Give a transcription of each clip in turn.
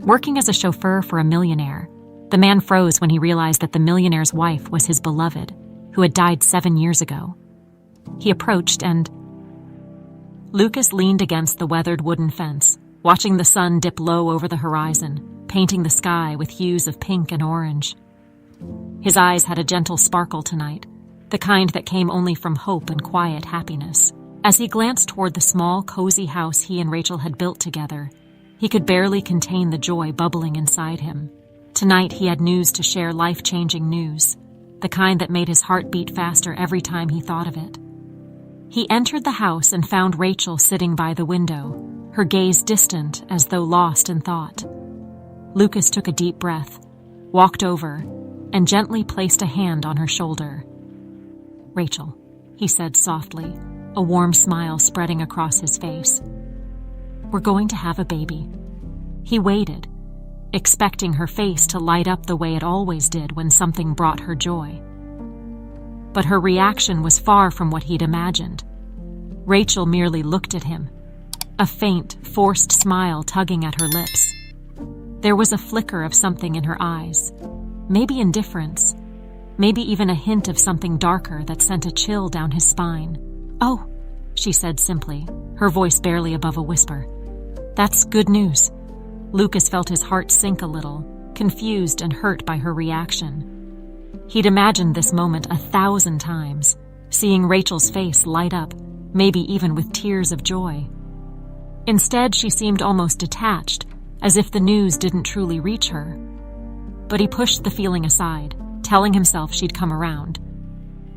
Working as a chauffeur for a millionaire, the man froze when he realized that the millionaire's wife was his beloved, who had died 7 years ago. He approached and... Lucas leaned against the weathered wooden fence, watching the sun dip low over the horizon, painting the sky with hues of pink and orange. His eyes had a gentle sparkle tonight, the kind that came only from hope and quiet happiness. As he glanced toward the small, cozy house he and Rachel had built together, he could barely contain the joy bubbling inside him. Tonight he had news to share, life-changing news, the kind that made his heart beat faster every time he thought of it. He entered the house and found Rachel sitting by the window, her gaze distant as though lost in thought. Lucas took a deep breath, walked over, and gently placed a hand on her shoulder. "Rachel," he said softly, a warm smile spreading across his face. "We're going to have a baby." He waited, expecting her face to light up the way it always did when something brought her joy. But her reaction was far from what he'd imagined. Rachel merely looked at him, a faint, forced smile tugging at her lips. There was a flicker of something in her eyes, maybe indifference, maybe even a hint of something darker that sent a chill down his spine. "Oh," she said simply, her voice barely above a whisper. "That's good news." Lucas felt his heart sink a little, confused and hurt by her reaction. He'd imagined this moment 1,000 times, seeing Rachel's face light up, maybe even with tears of joy. Instead, she seemed almost detached, as if the news didn't truly reach her. But he pushed the feeling aside, telling himself she'd come around.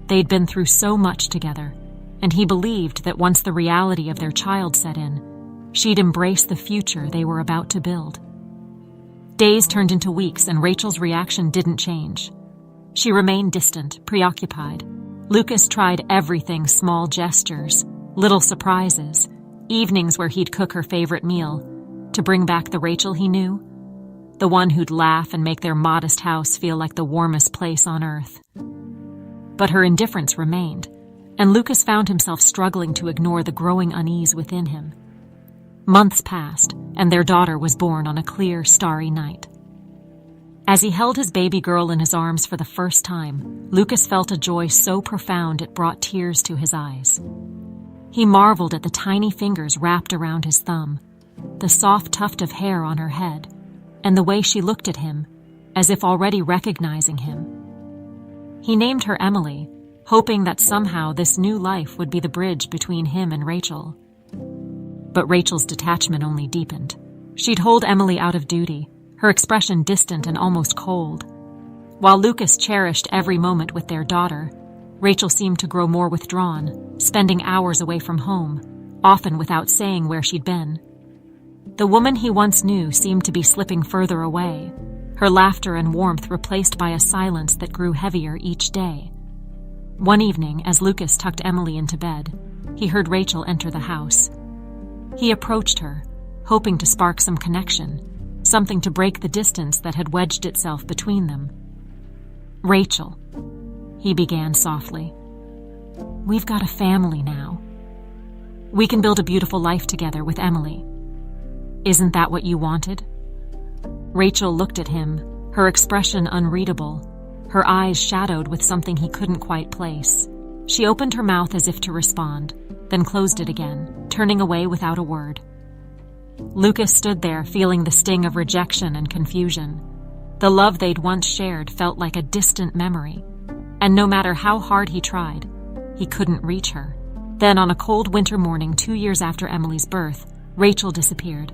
They'd been through so much together, and he believed that once the reality of their child set in, she'd embrace the future they were about to build. Days turned into weeks, and Rachel's reaction didn't change. She remained distant, preoccupied. Lucas tried everything: small gestures, little surprises, evenings where he'd cook her favorite meal, to bring back the Rachel he knew, the one who'd laugh and make their modest house feel like the warmest place on earth. But her indifference remained, and Lucas found himself struggling to ignore the growing unease within him. Months passed, and their daughter was born on a clear, starry night. As he held his baby girl in his arms for the first time, Lucas felt a joy so profound it brought tears to his eyes. He marveled at the tiny fingers wrapped around his thumb, the soft tuft of hair on her head, and the way she looked at him, as if already recognizing him. He named her Emily, hoping that somehow this new life would be the bridge between him and Rachel. But Rachel's detachment only deepened. She'd hold Emily out of duty, her expression distant and almost cold. While Lucas cherished every moment with their daughter, Rachel seemed to grow more withdrawn, spending hours away from home, often without saying where she'd been. The woman he once knew seemed to be slipping further away, her laughter and warmth replaced by a silence that grew heavier each day. One evening, as Lucas tucked Emily into bed, he heard Rachel enter the house. He approached her, hoping to spark some connection, something to break the distance that had wedged itself between them. "Rachel," he began softly, "we've got a family now. We can build a beautiful life together with Emily. Isn't that what you wanted?" Rachel looked at him, her expression unreadable, her eyes shadowed with something he couldn't quite place. She opened her mouth as if to respond, then closed it again, turning away without a word. Lucas stood there, feeling the sting of rejection and confusion. The love they'd once shared felt like a distant memory, and no matter how hard he tried, he couldn't reach her. Then, on a cold winter morning 2 years after Emily's birth, Rachel disappeared.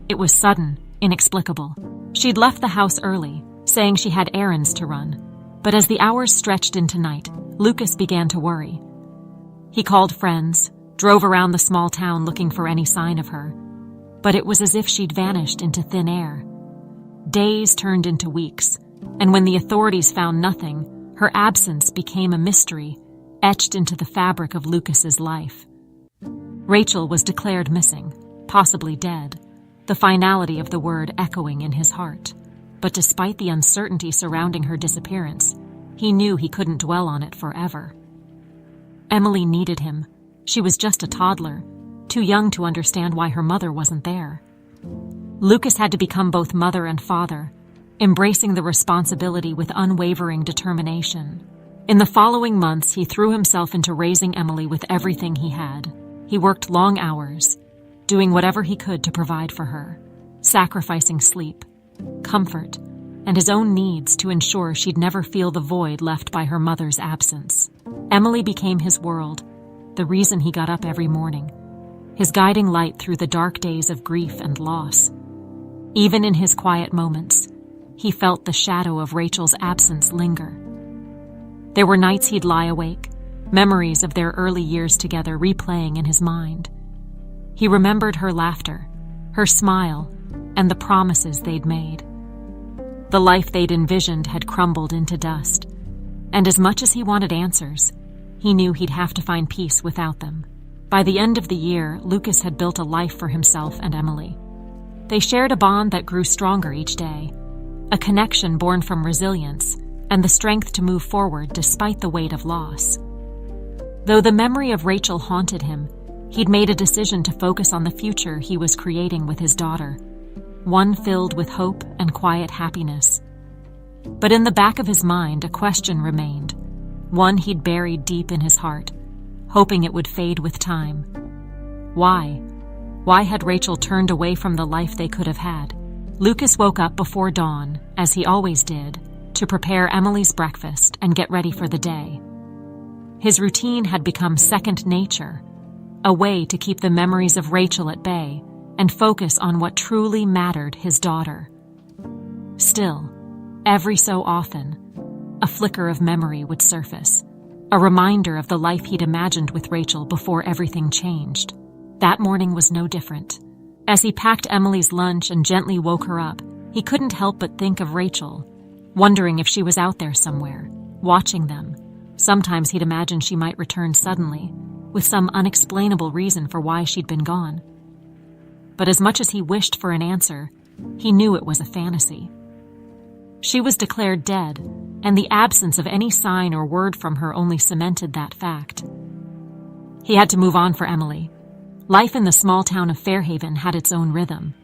It was sudden, inexplicable. She'd left the house early, saying she had errands to run, but as the hours stretched into night, Lucas began to worry. He called friends, drove around the small town looking for any sign of her, but it was as if she'd vanished into thin air. Days turned into weeks, and when the authorities found nothing, her absence became a mystery, etched into the fabric of Lucas's life. Rachel was declared missing, possibly dead, the finality of the word echoing in his heart. But despite the uncertainty surrounding her disappearance, he knew he couldn't dwell on it forever. Emily needed him. She was just a toddler, too young to understand why her mother wasn't there. Lucas had to become both mother and father, embracing the responsibility with unwavering determination. In the following months, he threw himself into raising Emily with everything he had. He worked long hours, doing whatever he could to provide for her, sacrificing sleep, comfort, and his own needs to ensure she'd never feel the void left by her mother's absence. Emily became his world, the reason he got up every morning, his guiding light through the dark days of grief and loss. Even in his quiet moments, he felt the shadow of Rachel's absence linger. There were nights he'd lie awake, memories of their early years together replaying in his mind. He remembered her laughter, her smile, and the promises they'd made. The life they'd envisioned had crumbled into dust, and as much as he wanted answers, he knew he'd have to find peace without them. By the end of the year, Lucas had built a life for himself and Emily. They shared a bond that grew stronger each day, a connection born from resilience and the strength to move forward despite the weight of loss. Though the memory of Rachel haunted him, he'd made a decision to focus on the future he was creating with his daughter, one filled with hope and quiet happiness. But in the back of his mind, a question remained, one he'd buried deep in his heart, hoping it would fade with time. Why? Why had Rachel turned away from the life they could have had? Lucas woke up before dawn, as he always did, to prepare Emily's breakfast and get ready for the day. His routine had become second nature, a way to keep the memories of Rachel at bay and focus on what truly mattered, his daughter. Still, every so often, a flicker of memory would surface, a reminder of the life he'd imagined with Rachel before everything changed. That morning was no different. As he packed Emily's lunch and gently woke her up, he couldn't help but think of Rachel, wondering if she was out there somewhere, watching them. Sometimes he'd imagine she might return suddenly, with some unexplainable reason for why she'd been gone. But as much as he wished for an answer, he knew it was a fantasy. She was declared dead, and the absence of any sign or word from her only cemented that fact. He had to move on for Emily. Life in the small town of Fairhaven had its own rhythm.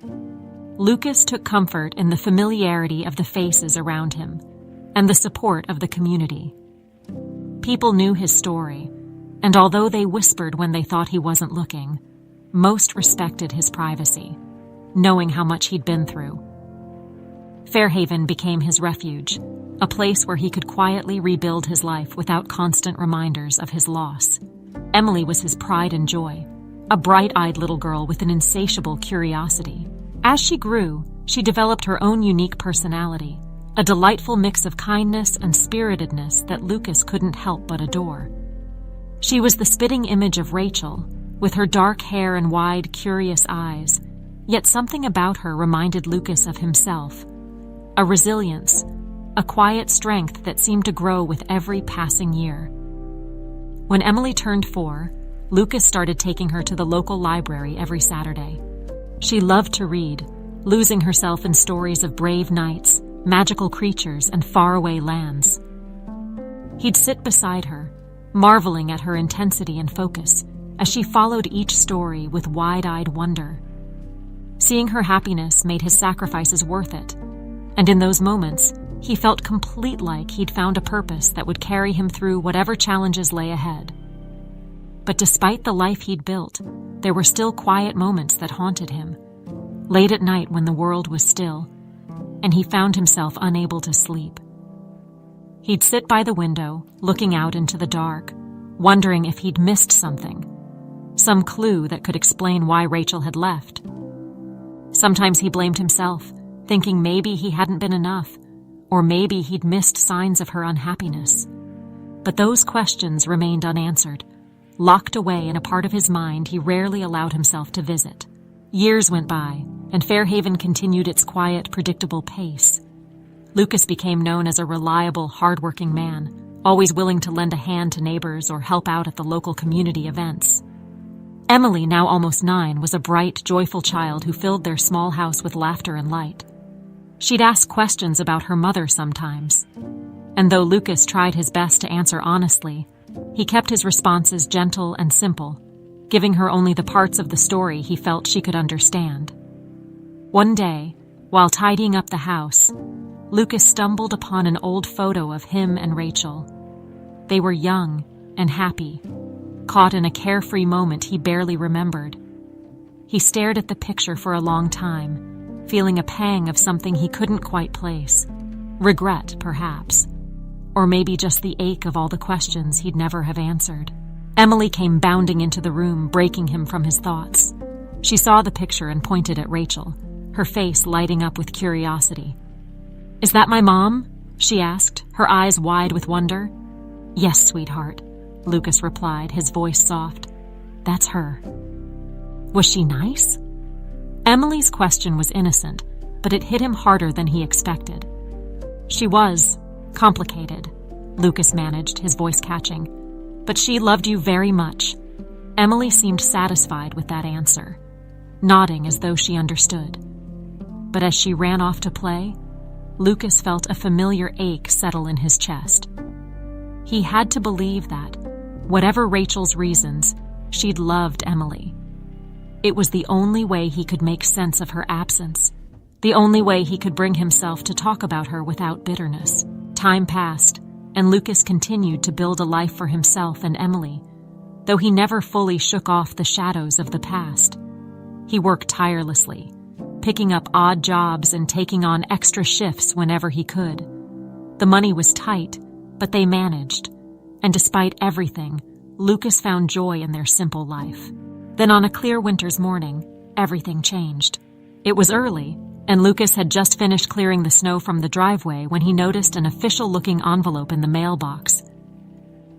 Lucas took comfort in the familiarity of the faces around him and the support of the community. People knew his story, and although they whispered when they thought he wasn't looking, most respected his privacy, knowing how much he'd been through. Fairhaven became his refuge, a place where he could quietly rebuild his life without constant reminders of his loss. Emily was his pride and joy, a bright-eyed little girl with an insatiable curiosity. As she grew, she developed her own unique personality, a delightful mix of kindness and spiritedness that Lucas couldn't help but adore. She was the spitting image of Rachel, with her dark hair and wide, curious eyes, yet something about her reminded Lucas of himself, a resilience, a quiet strength that seemed to grow with every passing year. When Emily turned 4, Lucas started taking her to the local library every Saturday. She loved to read, losing herself in stories of brave knights, magical creatures, and faraway lands. He'd sit beside her, marveling at her intensity and focus as she followed each story with wide-eyed wonder. Seeing her happiness made his sacrifices worth it, and in those moments, he felt complete, like he'd found a purpose that would carry him through whatever challenges lay ahead. But despite the life he'd built, there were still quiet moments that haunted him. Late at night when the world was still, and he found himself unable to sleep. He'd sit by the window, looking out into the dark, wondering if he'd missed something, some clue that could explain why Rachel had left. Sometimes he blamed himself, thinking maybe he hadn't been enough, or maybe he'd missed signs of her unhappiness. But those questions remained unanswered, locked away in a part of his mind he rarely allowed himself to visit. Years went by, and Fairhaven continued its quiet, predictable pace. Lucas became known as a reliable, hard-working man, always willing to lend a hand to neighbors or help out at the local community events. Emily, now almost 9, was a bright, joyful child who filled their small house with laughter and light. She'd ask questions about her mother sometimes, and though Lucas tried his best to answer honestly, he kept his responses gentle and simple, giving her only the parts of the story he felt she could understand. One day, while tidying up the house, Lucas stumbled upon an old photo of him and Rachel. They were young and happy, caught in a carefree moment he barely remembered. He stared at the picture for a long time, feeling a pang of something he couldn't quite place. Regret, perhaps. Or maybe just the ache of all the questions he'd never have answered. Emily came bounding into the room, breaking him from his thoughts. She saw the picture and pointed at Rachel, her face lighting up with curiosity. "Is that my mom?" she asked, her eyes wide with wonder. "Yes, sweetheart," Lucas replied, his voice soft. "That's her." Was she nice? Emily's question was innocent, but it hit him harder than he expected. She was complicated, Lucas managed, his voice catching. "But she loved you very much." Emily seemed satisfied with that answer, nodding as though she understood. But as she ran off to play, Lucas felt a familiar ache settle in his chest. He had to believe that, whatever Rachel's reasons, she'd loved Emily. It was the only way he could make sense of her absence, the only way he could bring himself to talk about her without bitterness. Time passed, and Lucas continued to build a life for himself and Emily, though he never fully shook off the shadows of the past. He worked tirelessly, picking up odd jobs and taking on extra shifts whenever he could. The money was tight, but they managed, and despite everything, Lucas found joy in their simple life. Then on a clear winter's morning, everything changed. It was early, and Lucas had just finished clearing the snow from the driveway when he noticed an official-looking envelope in the mailbox.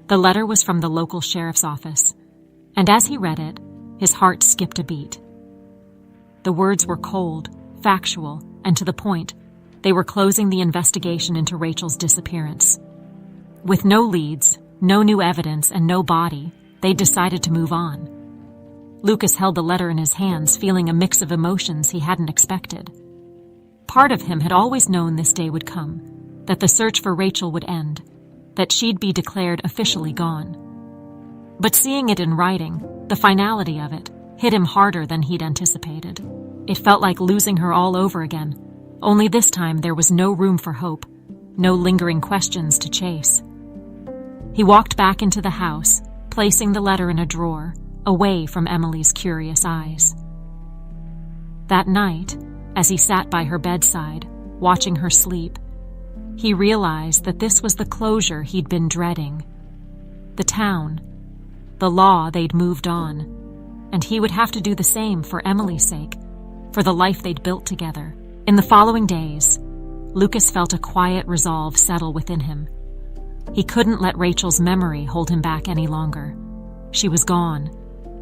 The letter was from the local sheriff's office, and as he read it, his heart skipped a beat. The words were cold, factual, and to the point. They were closing the investigation into Rachel's disappearance. With no leads, no new evidence, and no body, they decided to move on. Lucas held the letter in his hands, feeling a mix of emotions he hadn't expected. Part of him had always known this day would come, that the search for Rachel would end, that she'd be declared officially gone. But seeing it in writing, the finality of it, hit him harder than he'd anticipated. It felt like losing her all over again, only this time there was no room for hope, no lingering questions to chase. He walked back into the house, placing the letter in a drawer, away from Emily's curious eyes. That night, as he sat by her bedside, watching her sleep, he realized that this was the closure he'd been dreading. The town, the law, they'd moved on, and he would have to do the same for Emily's sake, for the life they'd built together. In the following days, Lucas felt a quiet resolve settle within him. He couldn't let Rachel's memory hold him back any longer. She was gone,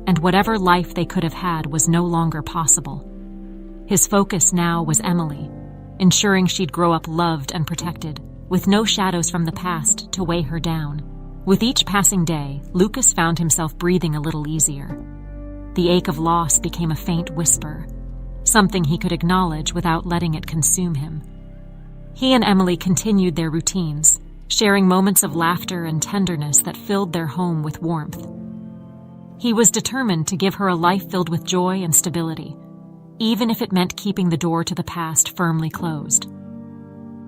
and whatever life they could have had was no longer possible. His focus now was Emily, ensuring she'd grow up loved and protected, with no shadows from the past to weigh her down. With each passing day, Lucas found himself breathing a little easier. The ache of loss became a faint whisper, something he could acknowledge without letting it consume him. He and Emily continued their routines, sharing moments of laughter and tenderness that filled their home with warmth. He was determined to give her a life filled with joy and stability, even if it meant keeping the door to the past firmly closed.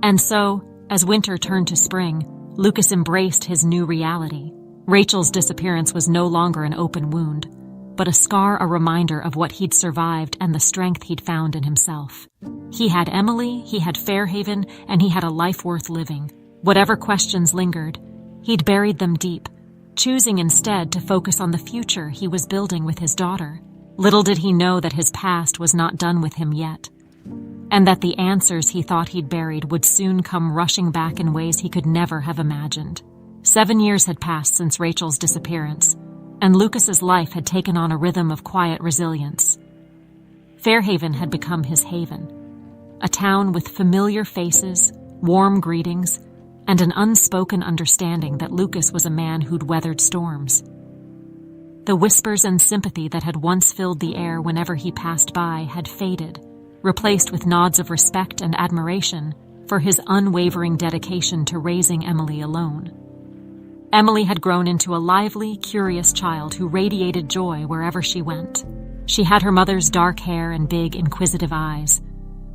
And so, as winter turned to spring, Lucas embraced his new reality. Rachel's disappearance was no longer an open wound, but a scar, a reminder of what he'd survived and the strength he'd found in himself. He had Emily, he had Fairhaven, and he had a life worth living. Whatever questions lingered, he'd buried them deep, choosing instead to focus on the future he was building with his daughter. Little did he know that his past was not done with him yet, and that the answers he thought he'd buried would soon come rushing back in ways he could never have imagined. 7 years had passed since Rachel's disappearance, and Lucas's life had taken on a rhythm of quiet resilience. Fairhaven had become his haven, a town with familiar faces, warm greetings, and an unspoken understanding that Lucas was a man who'd weathered storms. The whispers and sympathy that had once filled the air whenever he passed by had faded, replaced with nods of respect and admiration for his unwavering dedication to raising Emily alone. Emily had grown into a lively, curious child who radiated joy wherever she went. She had her mother's dark hair and big, inquisitive eyes,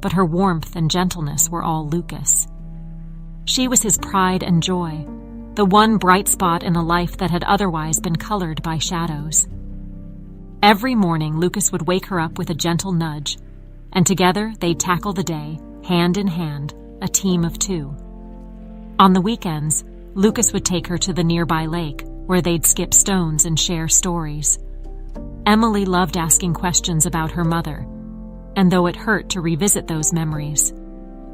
but her warmth and gentleness were all Lucas. She was his pride and joy, the one bright spot in a life that had otherwise been colored by shadows. Every morning, Lucas would wake her up with a gentle nudge, and together they'd tackle the day, hand in hand, a team of two. On the weekends, Lucas would take her to the nearby lake, where they'd skip stones and share stories. Emily loved asking questions about her mother, and though it hurt to revisit those memories,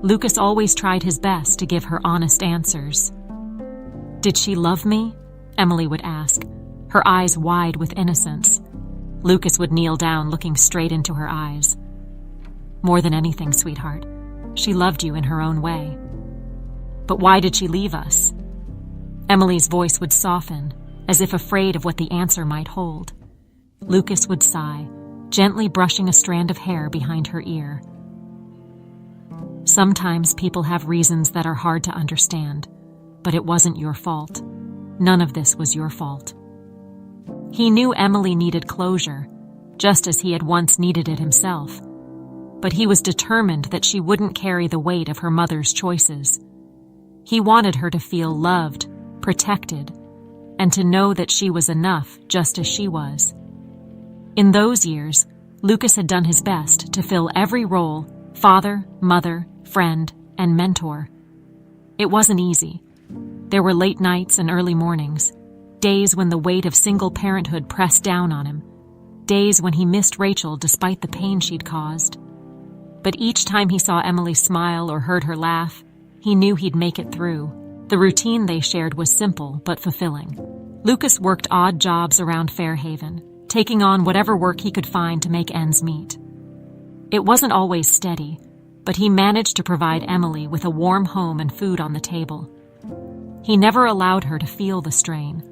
Lucas always tried his best to give her honest answers. "Did she love me?" Emily would ask, her eyes wide with innocence. Lucas would kneel down, looking straight into her eyes. "More than anything, sweetheart, she loved you in her own way." "But why did she leave us?" Emily's voice would soften, as if afraid of what the answer might hold. Lucas would sigh, gently brushing a strand of hair behind her ear. "Sometimes people have reasons that are hard to understand, but it wasn't your fault. None of this was your fault." He knew Emily needed closure, just as he had once needed it himself, but he was determined that she wouldn't carry the weight of her mother's choices. He wanted her to feel loved, protected, and to know that she was enough just as she was. In those years, Lucas had done his best to fill every role: father, mother, friend, and mentor. It wasn't easy. There were late nights and early mornings, days when the weight of single parenthood pressed down on him, days when he missed Rachel despite the pain she'd caused. But each time he saw Emily smile or heard her laugh, he knew he'd make it through. The routine they shared was simple but fulfilling. Lucas worked odd jobs around Fairhaven, taking on whatever work he could find to make ends meet. It wasn't always steady, but he managed to provide Emily with a warm home and food on the table. He never allowed her to feel the strain,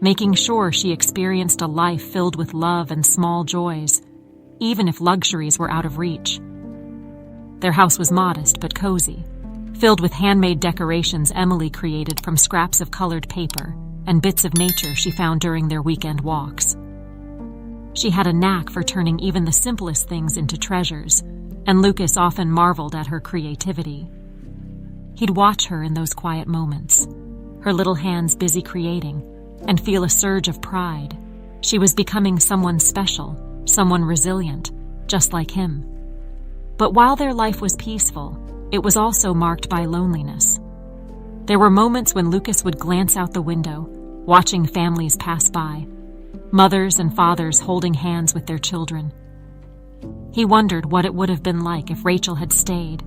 making sure she experienced a life filled with love and small joys, even if luxuries were out of reach. Their house was modest but cozy, filled with handmade decorations Emily created from scraps of colored paper and bits of nature she found during their weekend walks. She had a knack for turning even the simplest things into treasures, and Lucas often marveled at her creativity. He'd watch her in those quiet moments, her little hands busy creating, and feel a surge of pride. She was becoming someone special, someone resilient, just like him. But while their life was peaceful, it was also marked by loneliness. There were moments when Lucas would glance out the window, watching families pass by, mothers and fathers holding hands with their children. He wondered what it would have been like if Rachel had stayed,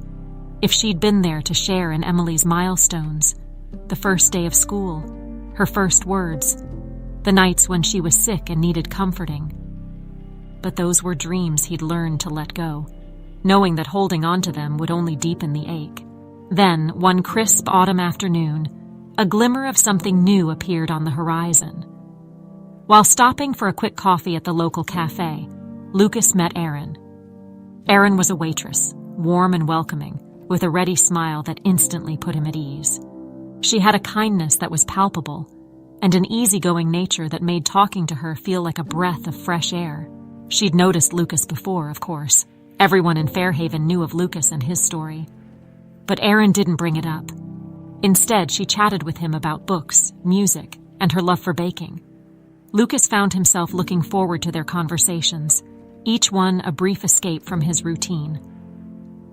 if she'd been there to share in Emily's milestones, the first day of school, her first words, the nights when she was sick and needed comforting. But those were dreams he'd learned to let go, knowing that holding on to them would only deepen the ache. Then, one crisp autumn afternoon, a glimmer of something new appeared on the horizon. While stopping for a quick coffee at the local cafe, Lucas met Erin. Erin was a waitress, warm and welcoming, with a ready smile that instantly put him at ease. She had a kindness that was palpable, and an easygoing nature that made talking to her feel like a breath of fresh air. She'd noticed Lucas before, of course. Everyone in Fairhaven knew of Lucas and his story. But Erin didn't bring it up. Instead, she chatted with him about books, music, and her love for baking. Lucas found himself looking forward to their conversations, each one a brief escape from his routine.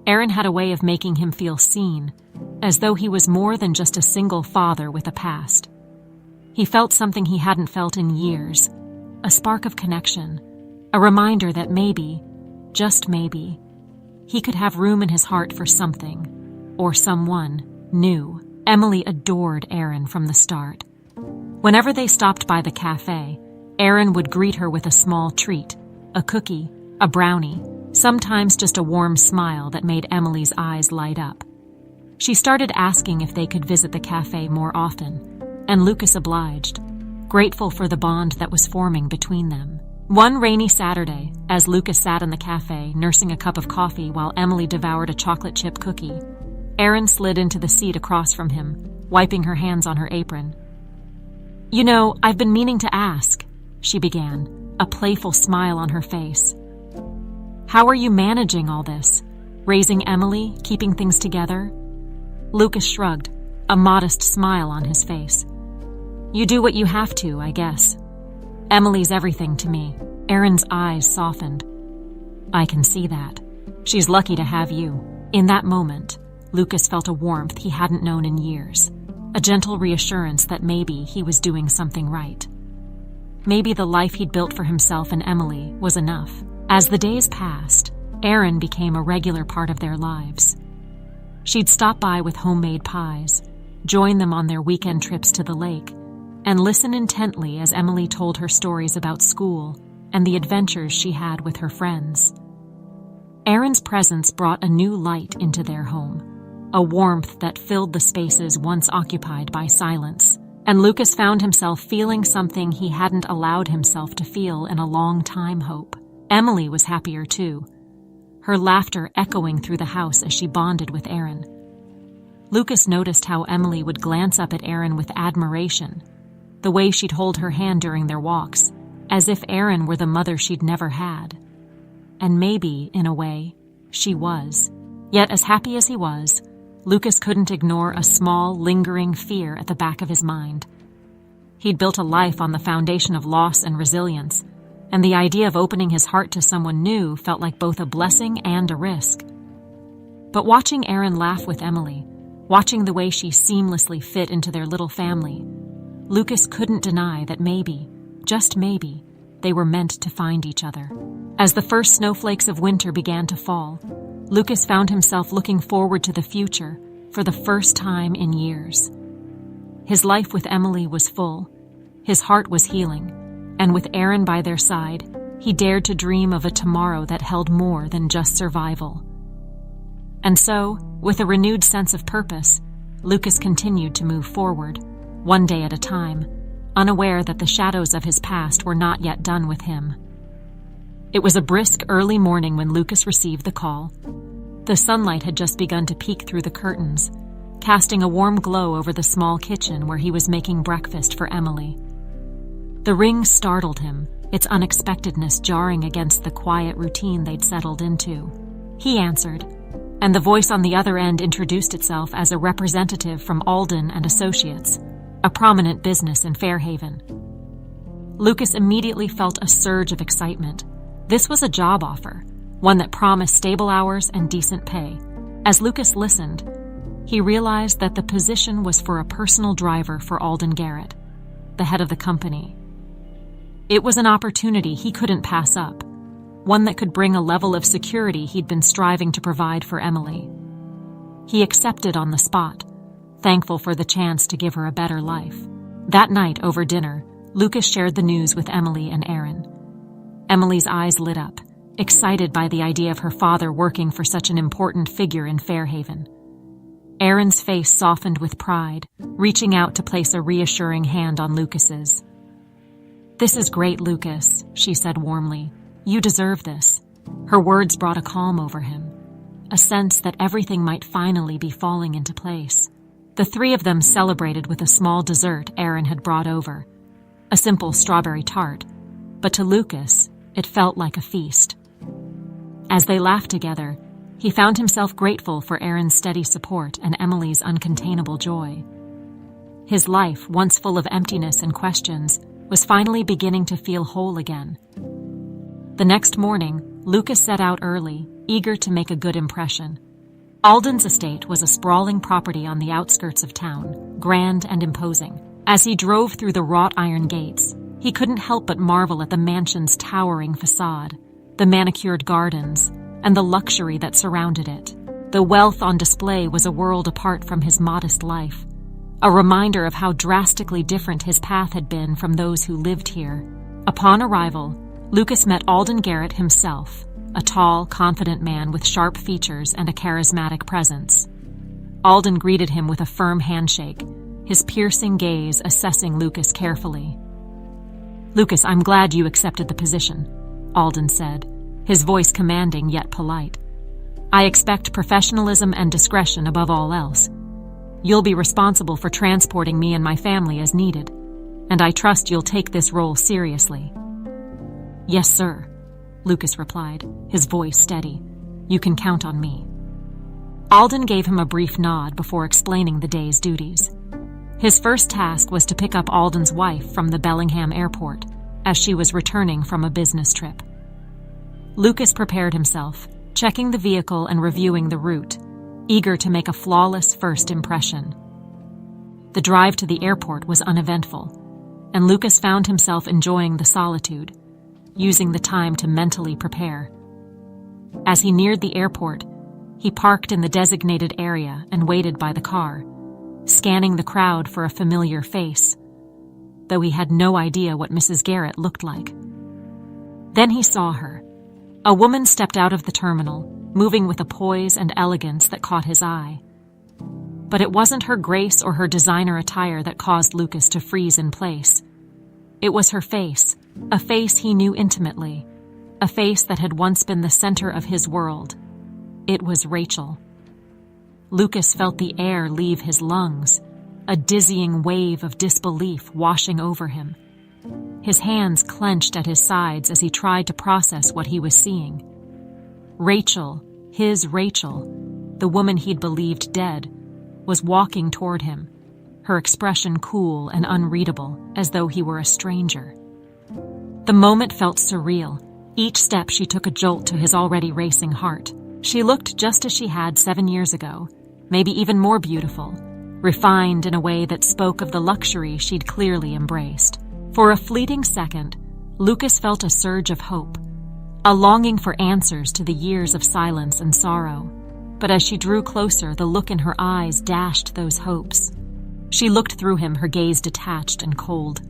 Erin had a way of making him feel seen, as though he was more than just a single father with a past. He felt something he hadn't felt in years, a spark of connection, a reminder that maybe, just maybe, he could have room in his heart for something, or someone, new. Emily adored Erin from the start. Whenever they stopped by the cafe, Erin would greet her with a small treat, a cookie, a brownie, sometimes just a warm smile that made Emily's eyes light up. She started asking if they could visit the cafe more often, and Lucas obliged, grateful for the bond that was forming between them. One rainy Saturday, as Lucas sat in the cafe nursing a cup of coffee while Emily devoured a chocolate chip cookie, Erin slid into the seat across from him, wiping her hands on her apron. "You know, I've been meaning to ask," she began, a playful smile on her face. "How are you managing all this? Raising Emily, keeping things together? Lucas shrugged, a modest smile on his face. You do what you have to, I guess. Emily's everything to me. Erin's eyes softened. I can see that. She's lucky to have you. In that moment, Lucas felt a warmth he hadn't known in years, a gentle reassurance that maybe he was doing something right. Maybe the life he'd built for himself and Emily was enough. As the days passed, Erin became a regular part of their lives. She'd stop by with homemade pies, join them on their weekend trips to the lake, and listen intently as Emily told her stories about school and the adventures she had with her friends. Erin's presence brought a new light into their home, a warmth that filled the spaces once occupied by silence, and Lucas found himself feeling something he hadn't allowed himself to feel in a long time. Hope. Emily was happier too, her laughter echoing through the house as she bonded with Erin. Lucas noticed how Emily would glance up at Erin with admiration, the way she'd hold her hand during their walks, as if Erin were the mother she'd never had. And maybe, in a way, she was. Yet as happy as he was, Lucas couldn't ignore a small, lingering fear at the back of his mind. He'd built a life on the foundation of loss and resilience, and the idea of opening his heart to someone new felt like both a blessing and a risk. But watching Erin laugh with Emily, watching the way she seamlessly fit into their little family, Lucas couldn't deny that maybe, just maybe, they were meant to find each other. As the first snowflakes of winter began to fall, Lucas found himself looking forward to the future for the first time in years. His life with Emily was full, his heart was healing, and with Erin by their side, he dared to dream of a tomorrow that held more than just survival. And so, with a renewed sense of purpose, Lucas continued to move forward, one day at a time, unaware that the shadows of his past were not yet done with him. It was a brisk early morning when Lucas received the call. The sunlight had just begun to peek through the curtains, casting a warm glow over the small kitchen where he was making breakfast for Emily. The ring startled him, its unexpectedness jarring against the quiet routine they'd settled into. He answered, and the voice on the other end introduced itself as a representative from Alden and Associates, a prominent business in Fairhaven. Lucas immediately felt a surge of excitement. This was a job offer, one that promised stable hours and decent pay. As Lucas listened, he realized that the position was for a personal driver for Alden Garrett, the head of the company. It was an opportunity he couldn't pass up, one that could bring a level of security he'd been striving to provide for Emily. He accepted on the spot, thankful for the chance to give her a better life. That night over dinner, Lucas shared the news with Emily and Erin. Emily's eyes lit up, excited by the idea of her father working for such an important figure in Fairhaven. Erin's face softened with pride, reaching out to place a reassuring hand on Lucas's. "This is great, Lucas," she said warmly. "You deserve this." Her words brought a calm over him, a sense that everything might finally be falling into place. The three of them celebrated with a small dessert Erin had brought over, a simple strawberry tart, but to Lucas, it felt like a feast. As they laughed together, he found himself grateful for Erin's steady support and Emily's uncontainable joy. His life, once full of emptiness and questions, was finally beginning to feel whole again. The next morning, Lucas set out early, eager to make a good impression. Alden's estate was a sprawling property on the outskirts of town, grand and imposing. As he drove through the wrought iron gates, he couldn't help but marvel at the mansion's towering facade, the manicured gardens, and the luxury that surrounded it. The wealth on display was a world apart from his modest life, a reminder of how drastically different his path had been from those who lived here. Upon arrival, Lucas met Alden Garrett himself, a tall, confident man with sharp features and a charismatic presence. Alden greeted him with a firm handshake, his piercing gaze assessing Lucas carefully. "Lucas, I'm glad you accepted the position," Alden said, his voice commanding yet polite. "I expect professionalism and discretion above all else. You'll be responsible for transporting me and my family as needed, and I trust you'll take this role seriously." "Yes, sir," Lucas replied, his voice steady. "You can count on me." Alden gave him a brief nod before explaining the day's duties. His first task was to pick up Alden's wife from the Bellingham airport as she was returning from a business trip. Lucas prepared himself, checking the vehicle and reviewing the route, eager to make a flawless first impression. The drive to the airport was uneventful, and Lucas found himself enjoying the solitude, using the time to mentally prepare. As he neared the airport, he parked in the designated area and waited by the car, scanning the crowd for a familiar face, though he had no idea what Mrs. Garrett looked like. Then he saw her. A woman stepped out of the terminal, moving with a poise and elegance that caught his eye. But it wasn't her grace or her designer attire that caused Lucas to freeze in place. It was her face, a face he knew intimately, a face that had once been the center of his world. It was Rachel. Lucas felt the air leave his lungs, a dizzying wave of disbelief washing over him. His hands clenched at his sides as he tried to process what he was seeing. Rachel, his Rachel, the woman he'd believed dead, was walking toward him, her expression cool and unreadable, as though he were a stranger. The moment felt surreal. Each step she took a jolt to his already racing heart. She looked just as she had 7 years ago, maybe even more beautiful, refined in a way that spoke of the luxury she'd clearly embraced. For a fleeting second, Lucas felt a surge of hope, a longing for answers to the years of silence and sorrow. But as she drew closer, the look in her eyes dashed those hopes. She looked through him, her gaze detached and cold.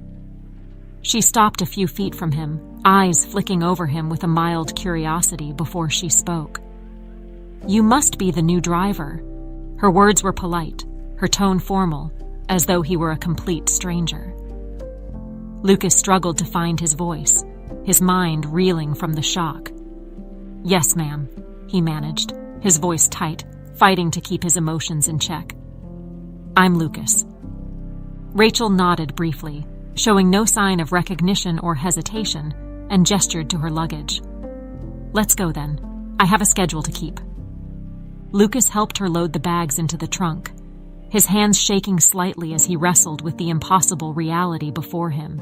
She stopped a few feet from him, eyes flicking over him with a mild curiosity before she spoke. "You must be the new driver." Her words were polite, her tone formal, as though he were a complete stranger. Lucas struggled to find his voice, his mind reeling from the shock. "Yes, ma'am," he managed, his voice tight, fighting to keep his emotions in check. "I'm Lucas." Rachel nodded briefly, showing no sign of recognition or hesitation, and gestured to her luggage. "Let's go then. I have a schedule to keep." Lucas helped her load the bags into the trunk, his hands shaking slightly as he wrestled with the impossible reality before him.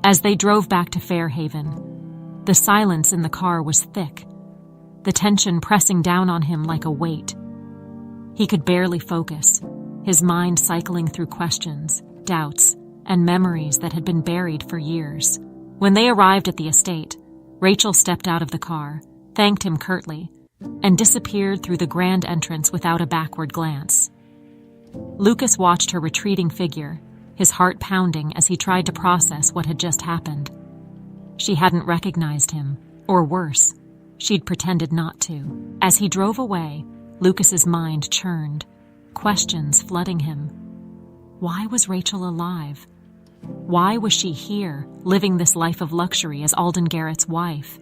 As they drove back to Fairhaven, the silence in the car was thick, the tension pressing down on him like a weight. He could barely focus, his mind cycling through questions, doubts, and memories that had been buried for years. When they arrived at the estate, Rachel stepped out of the car, thanked him curtly, and disappeared through the grand entrance without a backward glance. Lucas watched her retreating figure, his heart pounding as he tried to process what had just happened. She hadn't recognized him, or worse, she'd pretended not to. As he drove away, Lucas's mind churned, questions flooding him. Why was Rachel alive? Why was she here, living this life of luxury as Alden Garrett's wife?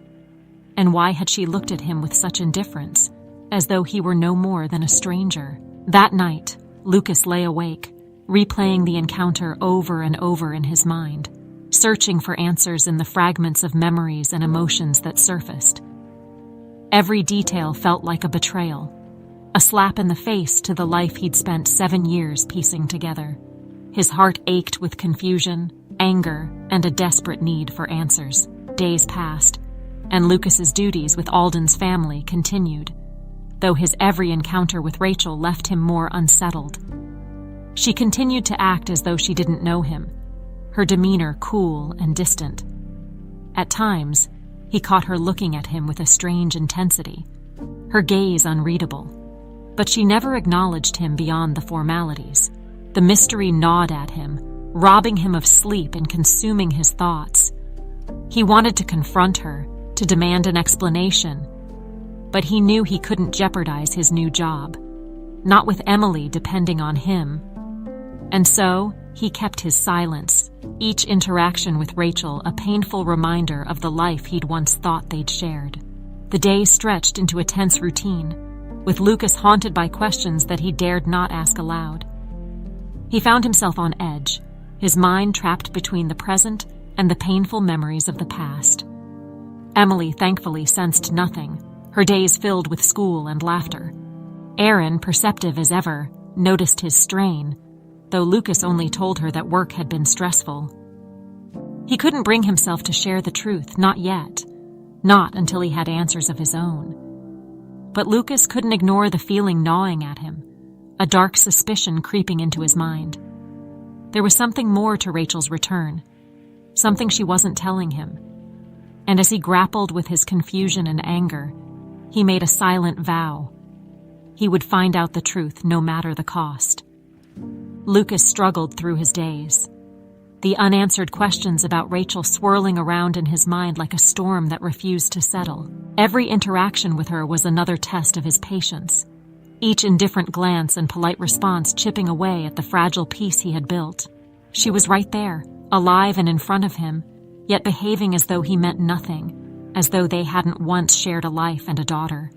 And why had she looked at him with such indifference, as though he were no more than a stranger? That night, Lucas lay awake, replaying the encounter over and over in his mind, searching for answers in the fragments of memories and emotions that surfaced. Every detail felt like a betrayal, a slap in the face to the life he'd spent 7 years piecing together. His heart ached with confusion, anger, and a desperate need for answers. Days passed, and Lucas's duties with Alden's family continued, though his every encounter with Rachel left him more unsettled. She continued to act as though she didn't know him, her demeanor cool and distant. At times, he caught her looking at him with a strange intensity, her gaze unreadable. But she never acknowledged him beyond the formalities. The mystery gnawed at him, robbing him of sleep and consuming his thoughts. He wanted to confront her, to demand an explanation, but he knew he couldn't jeopardize his new job, not with Emily depending on him. And so, he kept his silence, each interaction with Rachel a painful reminder of the life he'd once thought they'd shared. The days stretched into a tense routine, with Lucas haunted by questions that he dared not ask aloud. He found himself on edge, his mind trapped between the present and the painful memories of the past. Emily thankfully sensed nothing, her days filled with school and laughter. Aaron, perceptive as ever, noticed his strain, though Lucas only told her that work had been stressful. He couldn't bring himself to share the truth, not yet. Not until he had answers of his own. But Lucas couldn't ignore the feeling gnawing at him, a dark suspicion creeping into his mind. There was something more to Rachel's return, something she wasn't telling him. And as he grappled with his confusion and anger, he made a silent vow. He would find out the truth no matter the cost. Lucas struggled through his days, the unanswered questions about Rachel swirling around in his mind like a storm that refused to settle. Every interaction with her was another test of his patience, each indifferent glance and polite response chipping away at the fragile peace he had built. She was right there, alive and in front of him, yet behaving as though he meant nothing, as though they hadn't once shared a life and a daughter.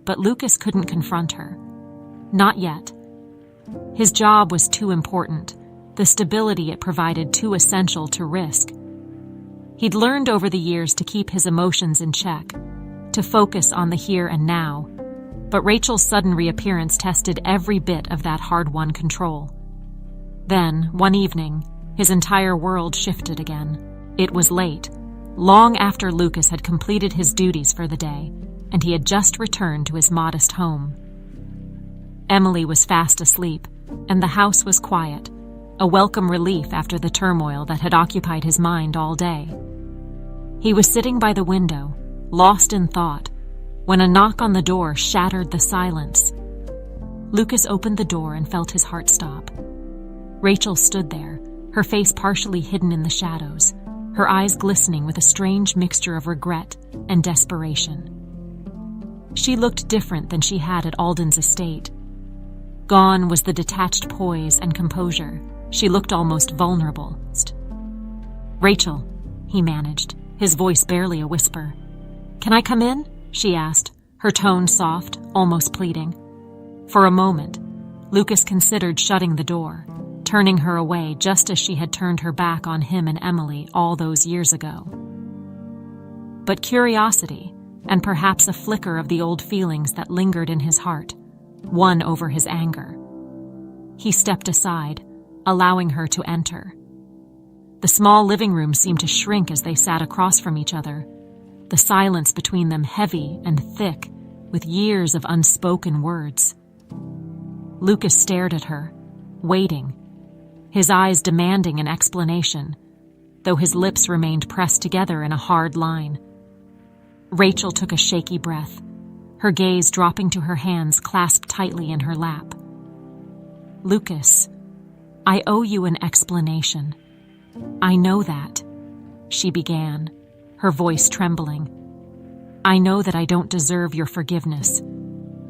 But Lucas couldn't confront her. Not yet. His job was too important, the stability it provided too essential to risk. He'd learned over the years to keep his emotions in check, to focus on the here and now, but Rachel's sudden reappearance tested every bit of that hard-won control. Then, one evening, his entire world shifted again. It was late, long after Lucas had completed his duties for the day, and he had just returned to his modest home. Emily was fast asleep, and the house was quiet, a welcome relief after the turmoil that had occupied his mind all day. He was sitting by the window, lost in thought, when a knock on the door shattered the silence. Lucas opened the door and felt his heart stop. Rachel stood there, her face partially hidden in the shadows, her eyes glistening with a strange mixture of regret and desperation. She looked different than she had at Alden's estate. Gone was the detached poise and composure. She looked almost vulnerable. "Rachel," he managed, his voice barely a whisper. "Can I come in?" she asked, her tone soft, almost pleading. For a moment, Lucas considered shutting the door, turning her away just as she had turned her back on him and Emily all those years ago. But curiosity, and perhaps a flicker of the old feelings that lingered in his heart, won over his anger. He stepped aside, allowing her to enter. The small living room seemed to shrink as they sat across from each other, the silence between them heavy and thick with years of unspoken words. Lucas stared at her, waiting, his eyes demanding an explanation, though his lips remained pressed together in a hard line. Rachel took a shaky breath, her gaze dropping to her hands clasped tightly in her lap. "Lucas, I owe you an explanation. I know that," she began, her voice trembling. "I know that I don't deserve your forgiveness,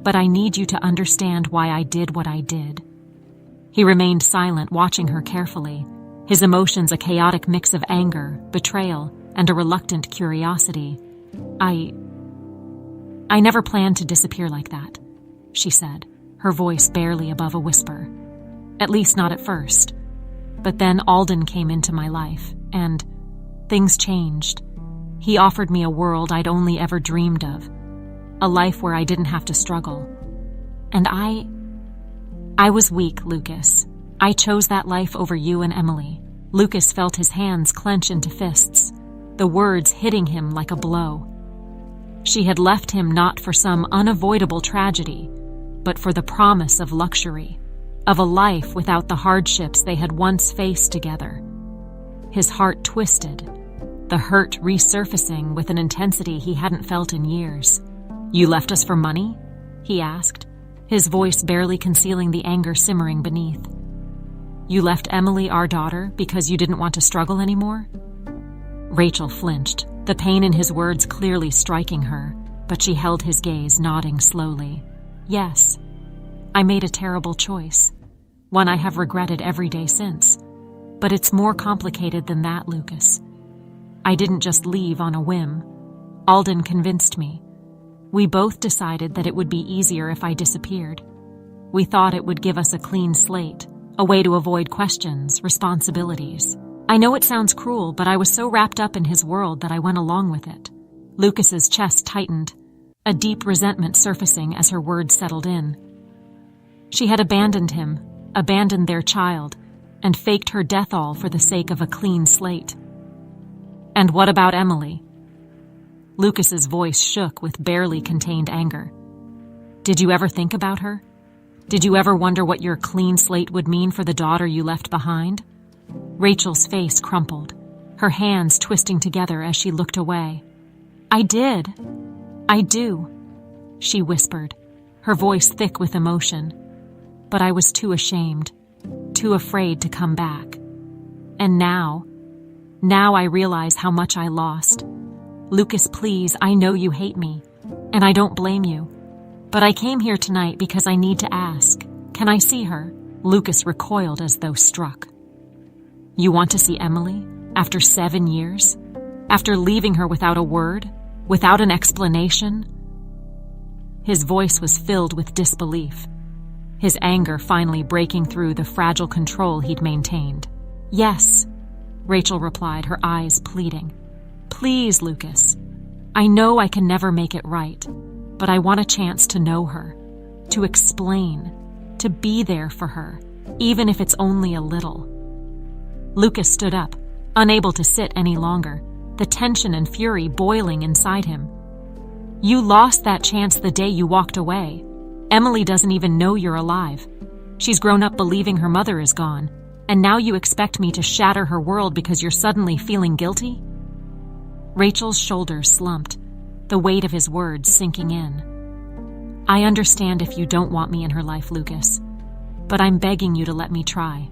but I need you to understand why I did what I did." He remained silent, watching her carefully, his emotions a chaotic mix of anger, betrayal, and a reluctant curiosity. I never planned to disappear like that," she said, her voice barely above a whisper. "At least not at first. But then Alden came into my life, and things changed. He offered me a world I'd only ever dreamed of, a life where I didn't have to struggle. And I was weak, Lucas. I chose that life over you and Emily." Lucas felt his hands clench into fists, the words hitting him like a blow. She had left him not for some unavoidable tragedy, but for the promise of luxury, of a life without the hardships they had once faced together. His heart twisted, the hurt resurfacing with an intensity he hadn't felt in years. "You left us for money?" he asked, his voice barely concealing the anger simmering beneath. "You left Emily, our daughter, because you didn't want to struggle anymore?" Rachel flinched, the pain in his words clearly striking her, but she held his gaze, nodding slowly. "Yes, I made a terrible choice, one I have regretted every day since. But it's more complicated than that, Lucas. I didn't just leave on a whim. Alden convinced me. We both decided that it would be easier if I disappeared. We thought it would give us a clean slate, a way to avoid questions, responsibilities. I know it sounds cruel, but I was so wrapped up in his world that I went along with it." Lucas's chest tightened, a deep resentment surfacing as her words settled in. She had abandoned him, abandoned their child, and faked her death all for the sake of a clean slate. And what about Emily? Lucas's voice shook with barely contained anger. Did you ever think about her? Did you ever wonder what your clean slate would mean for the daughter you left behind? Rachel's face crumpled, her hands twisting together as she looked away. I did. I do, she whispered, her voice thick with emotion. But I was too ashamed, too afraid to come back. And now I realize how much I lost. Lucas, please, I know you hate me, and I don't blame you. But I came here tonight because I need to ask, can I see her? Lucas recoiled as though struck. You want to see Emily? After 7 years? After leaving her without a word? Without an explanation? His voice was filled with disbelief, his anger finally breaking through the fragile control he'd maintained. Yes, Rachel replied, her eyes pleading. Please, Lucas. I know I can never make it right, but I want a chance to know her, to explain, to be there for her, even if it's only a little. Lucas stood up, unable to sit any longer, the tension and fury boiling inside him. You lost that chance the day you walked away. Emily doesn't even know you're alive. She's grown up believing her mother is gone, and now you expect me to shatter her world because you're suddenly feeling guilty? Rachel's shoulders slumped, the weight of his words sinking in. I understand if you don't want me in her life, Lucas, but I'm begging you to let me try.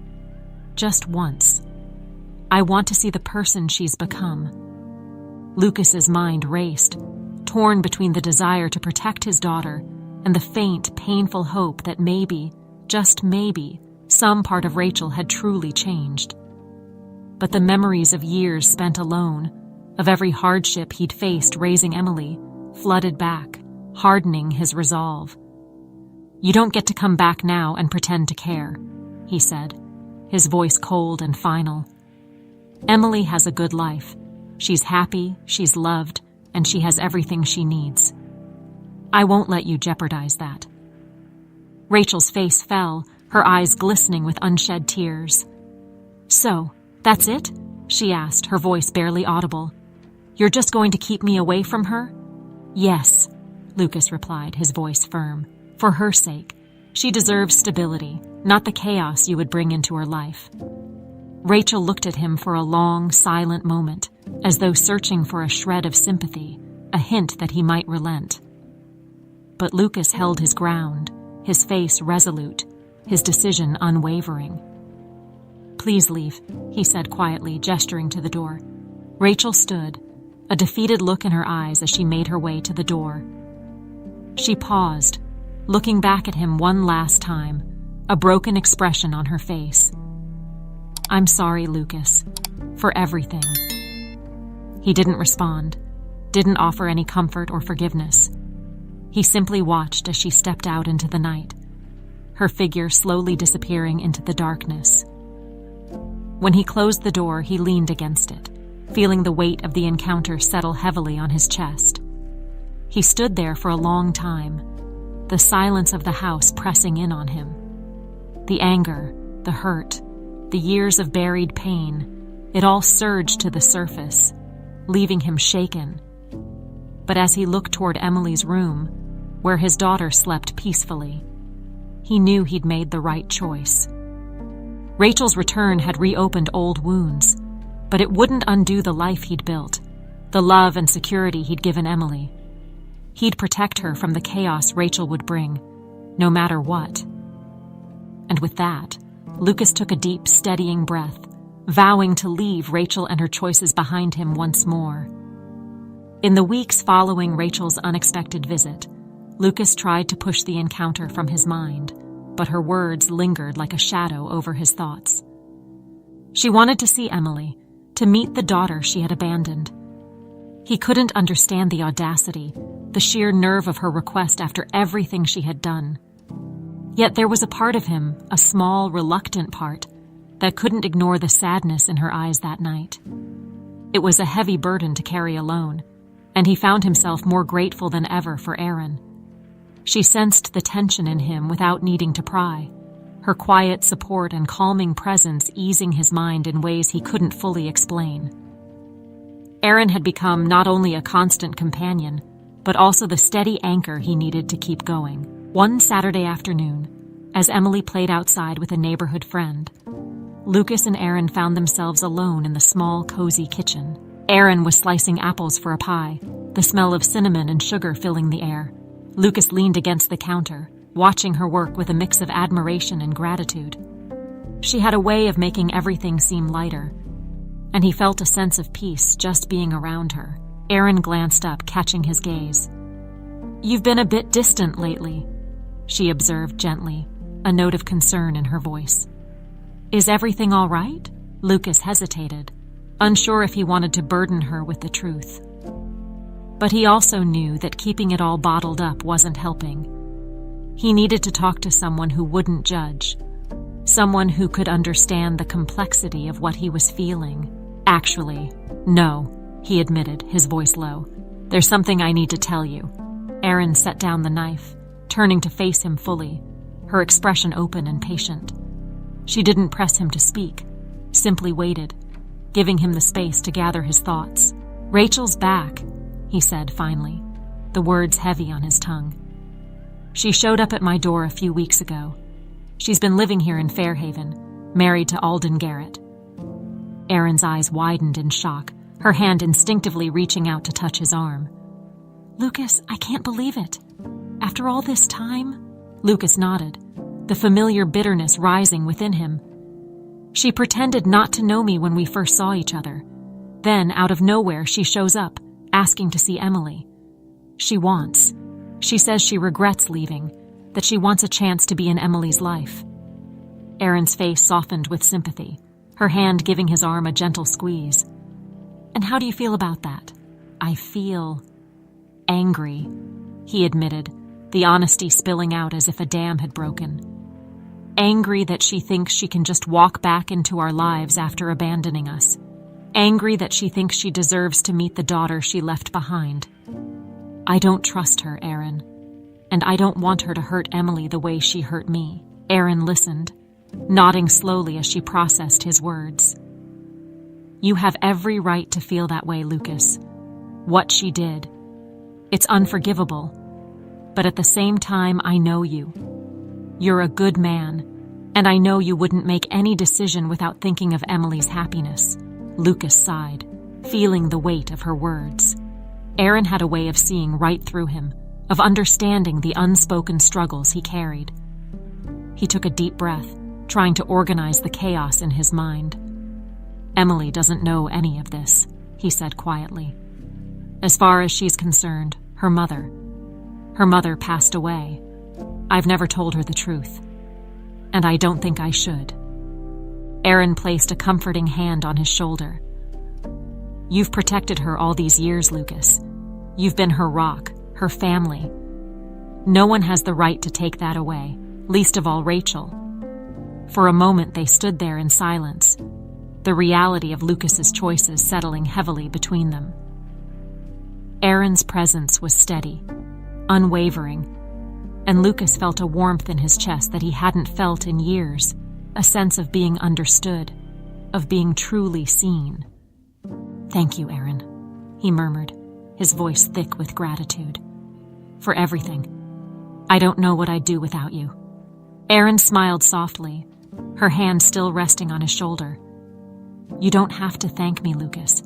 Just once. I want to see the person she's become. Lucas's mind raced, torn between the desire to protect his daughter and the faint, painful hope that maybe, just maybe, some part of Rachel had truly changed. But the memories of years spent alone, of every hardship he'd faced raising Emily, flooded back, hardening his resolve. You don't get to come back now and pretend to care, he said, his voice cold and final. Emily has a good life. She's happy, she's loved, and she has everything she needs. I won't let you jeopardize that. Rachel's face fell, her eyes glistening with unshed tears. So, that's it? She asked, her voice barely audible. You're just going to keep me away from her? Yes, Lucas replied, his voice firm. For her sake. She deserves stability, not the chaos you would bring into her life. Rachel looked at him for a long, silent moment, as though searching for a shred of sympathy, a hint that he might relent. But Lucas held his ground, his face resolute, his decision unwavering. Please leave, he said quietly, gesturing to the door. Rachel stood, a defeated look in her eyes as she made her way to the door. She paused, looking back at him one last time, a broken expression on her face. I'm sorry, Lucas, for everything. He didn't respond, didn't offer any comfort or forgiveness. He simply watched as she stepped out into the night, her figure slowly disappearing into the darkness. When he closed the door, he leaned against it, feeling the weight of the encounter settle heavily on his chest. He stood there for a long time, the silence of the house pressing in on him. The anger, the hurt, the years of buried pain, it all surged to the surface, leaving him shaken. But as he looked toward Emily's room, where his daughter slept peacefully, he knew he'd made the right choice. Rachel's return had reopened old wounds, but it wouldn't undo the life he'd built, the love and security he'd given Emily. He'd protect her from the chaos Rachel would bring, no matter what. And with that, Lucas took a deep, steadying breath, vowing to leave Rachel and her choices behind him once more. In the weeks following Rachel's unexpected visit, Lucas tried to push the encounter from his mind, but her words lingered like a shadow over his thoughts. She wanted to see Emily, to meet the daughter she had abandoned. He couldn't understand the audacity, the sheer nerve of her request after everything she had done. Yet there was a part of him, a small, reluctant part, that couldn't ignore the sadness in her eyes that night. It was a heavy burden to carry alone, and he found himself more grateful than ever for Erin. She sensed the tension in him without needing to pry, her quiet support and calming presence easing his mind in ways he couldn't fully explain. Erin had become not only a constant companion, but also the steady anchor he needed to keep going. One Saturday afternoon, as Emily played outside with a neighborhood friend, Lucas and Erin found themselves alone in the small, cozy kitchen. Erin was slicing apples for a pie, the smell of cinnamon and sugar filling the air. Lucas leaned against the counter, watching her work with a mix of admiration and gratitude. She had a way of making everything seem lighter, and he felt a sense of peace just being around her. Erin glanced up, catching his gaze. "You've been a bit distant lately," she observed gently, a note of concern in her voice. "Is everything all right?" Lucas hesitated, unsure if he wanted to burden her with the truth. But he also knew that keeping it all bottled up wasn't helping. He needed to talk to someone who wouldn't judge, someone who could understand the complexity of what he was feeling. "Actually, no," he admitted, his voice low. "There's something I need to tell you." Erin set down the knife, turning to face him fully, her expression open and patient. She didn't press him to speak, simply waited, giving him the space to gather his thoughts. "Rachel's back," he said finally, the words heavy on his tongue. "She showed up at my door a few weeks ago. She's been living here in Fairhaven, married to Alden Garrett." Erin's eyes widened in shock, her hand instinctively reaching out to touch his arm. "Lucas, I can't believe it. After all this time?" Lucas nodded, the familiar bitterness rising within him. "She pretended not to know me when we first saw each other. Then, out of nowhere, she shows up, asking to see Emily. She says she regrets leaving, that she wants a chance to be in Emily's life." Erin's face softened with sympathy, her hand giving his arm a gentle squeeze. "And how do you feel about that?" "I feel angry," he admitted, the honesty spilling out as if a dam had broken. "Angry that she thinks she can just walk back into our lives after abandoning us. Angry that she thinks she deserves to meet the daughter she left behind. I don't trust her, Erin, and I don't want her to hurt Emily the way she hurt me." Erin listened, nodding slowly as she processed his words. "You have every right to feel that way, Lucas. What she did. It's unforgivable. But at the same time, I know you. You're a good man, and I know you wouldn't make any decision without thinking of Emily's happiness." Lucas sighed, feeling the weight of her words. Erin had a way of seeing right through him, of understanding the unspoken struggles he carried. He took a deep breath, trying to organize the chaos in his mind. "Emily doesn't know any of this," he said quietly. "As far as she's concerned, her mother passed away. I've never told her the truth, and I don't think I should." Erin placed a comforting hand on his shoulder. "You've protected her all these years, Lucas. You've been her rock, her family. No one has the right to take that away, least of all Rachel." For a moment they stood there in silence, the reality of Lucas's choices settling heavily between them. Erin's presence was steady, unwavering, and Lucas felt a warmth in his chest that he hadn't felt in years, a sense of being understood, of being truly seen. "Thank you, Erin," he murmured, his voice thick with gratitude. "For everything. I don't know what I'd do without you." Erin smiled softly, her hand still resting on his shoulder. "You don't have to thank me, Lucas.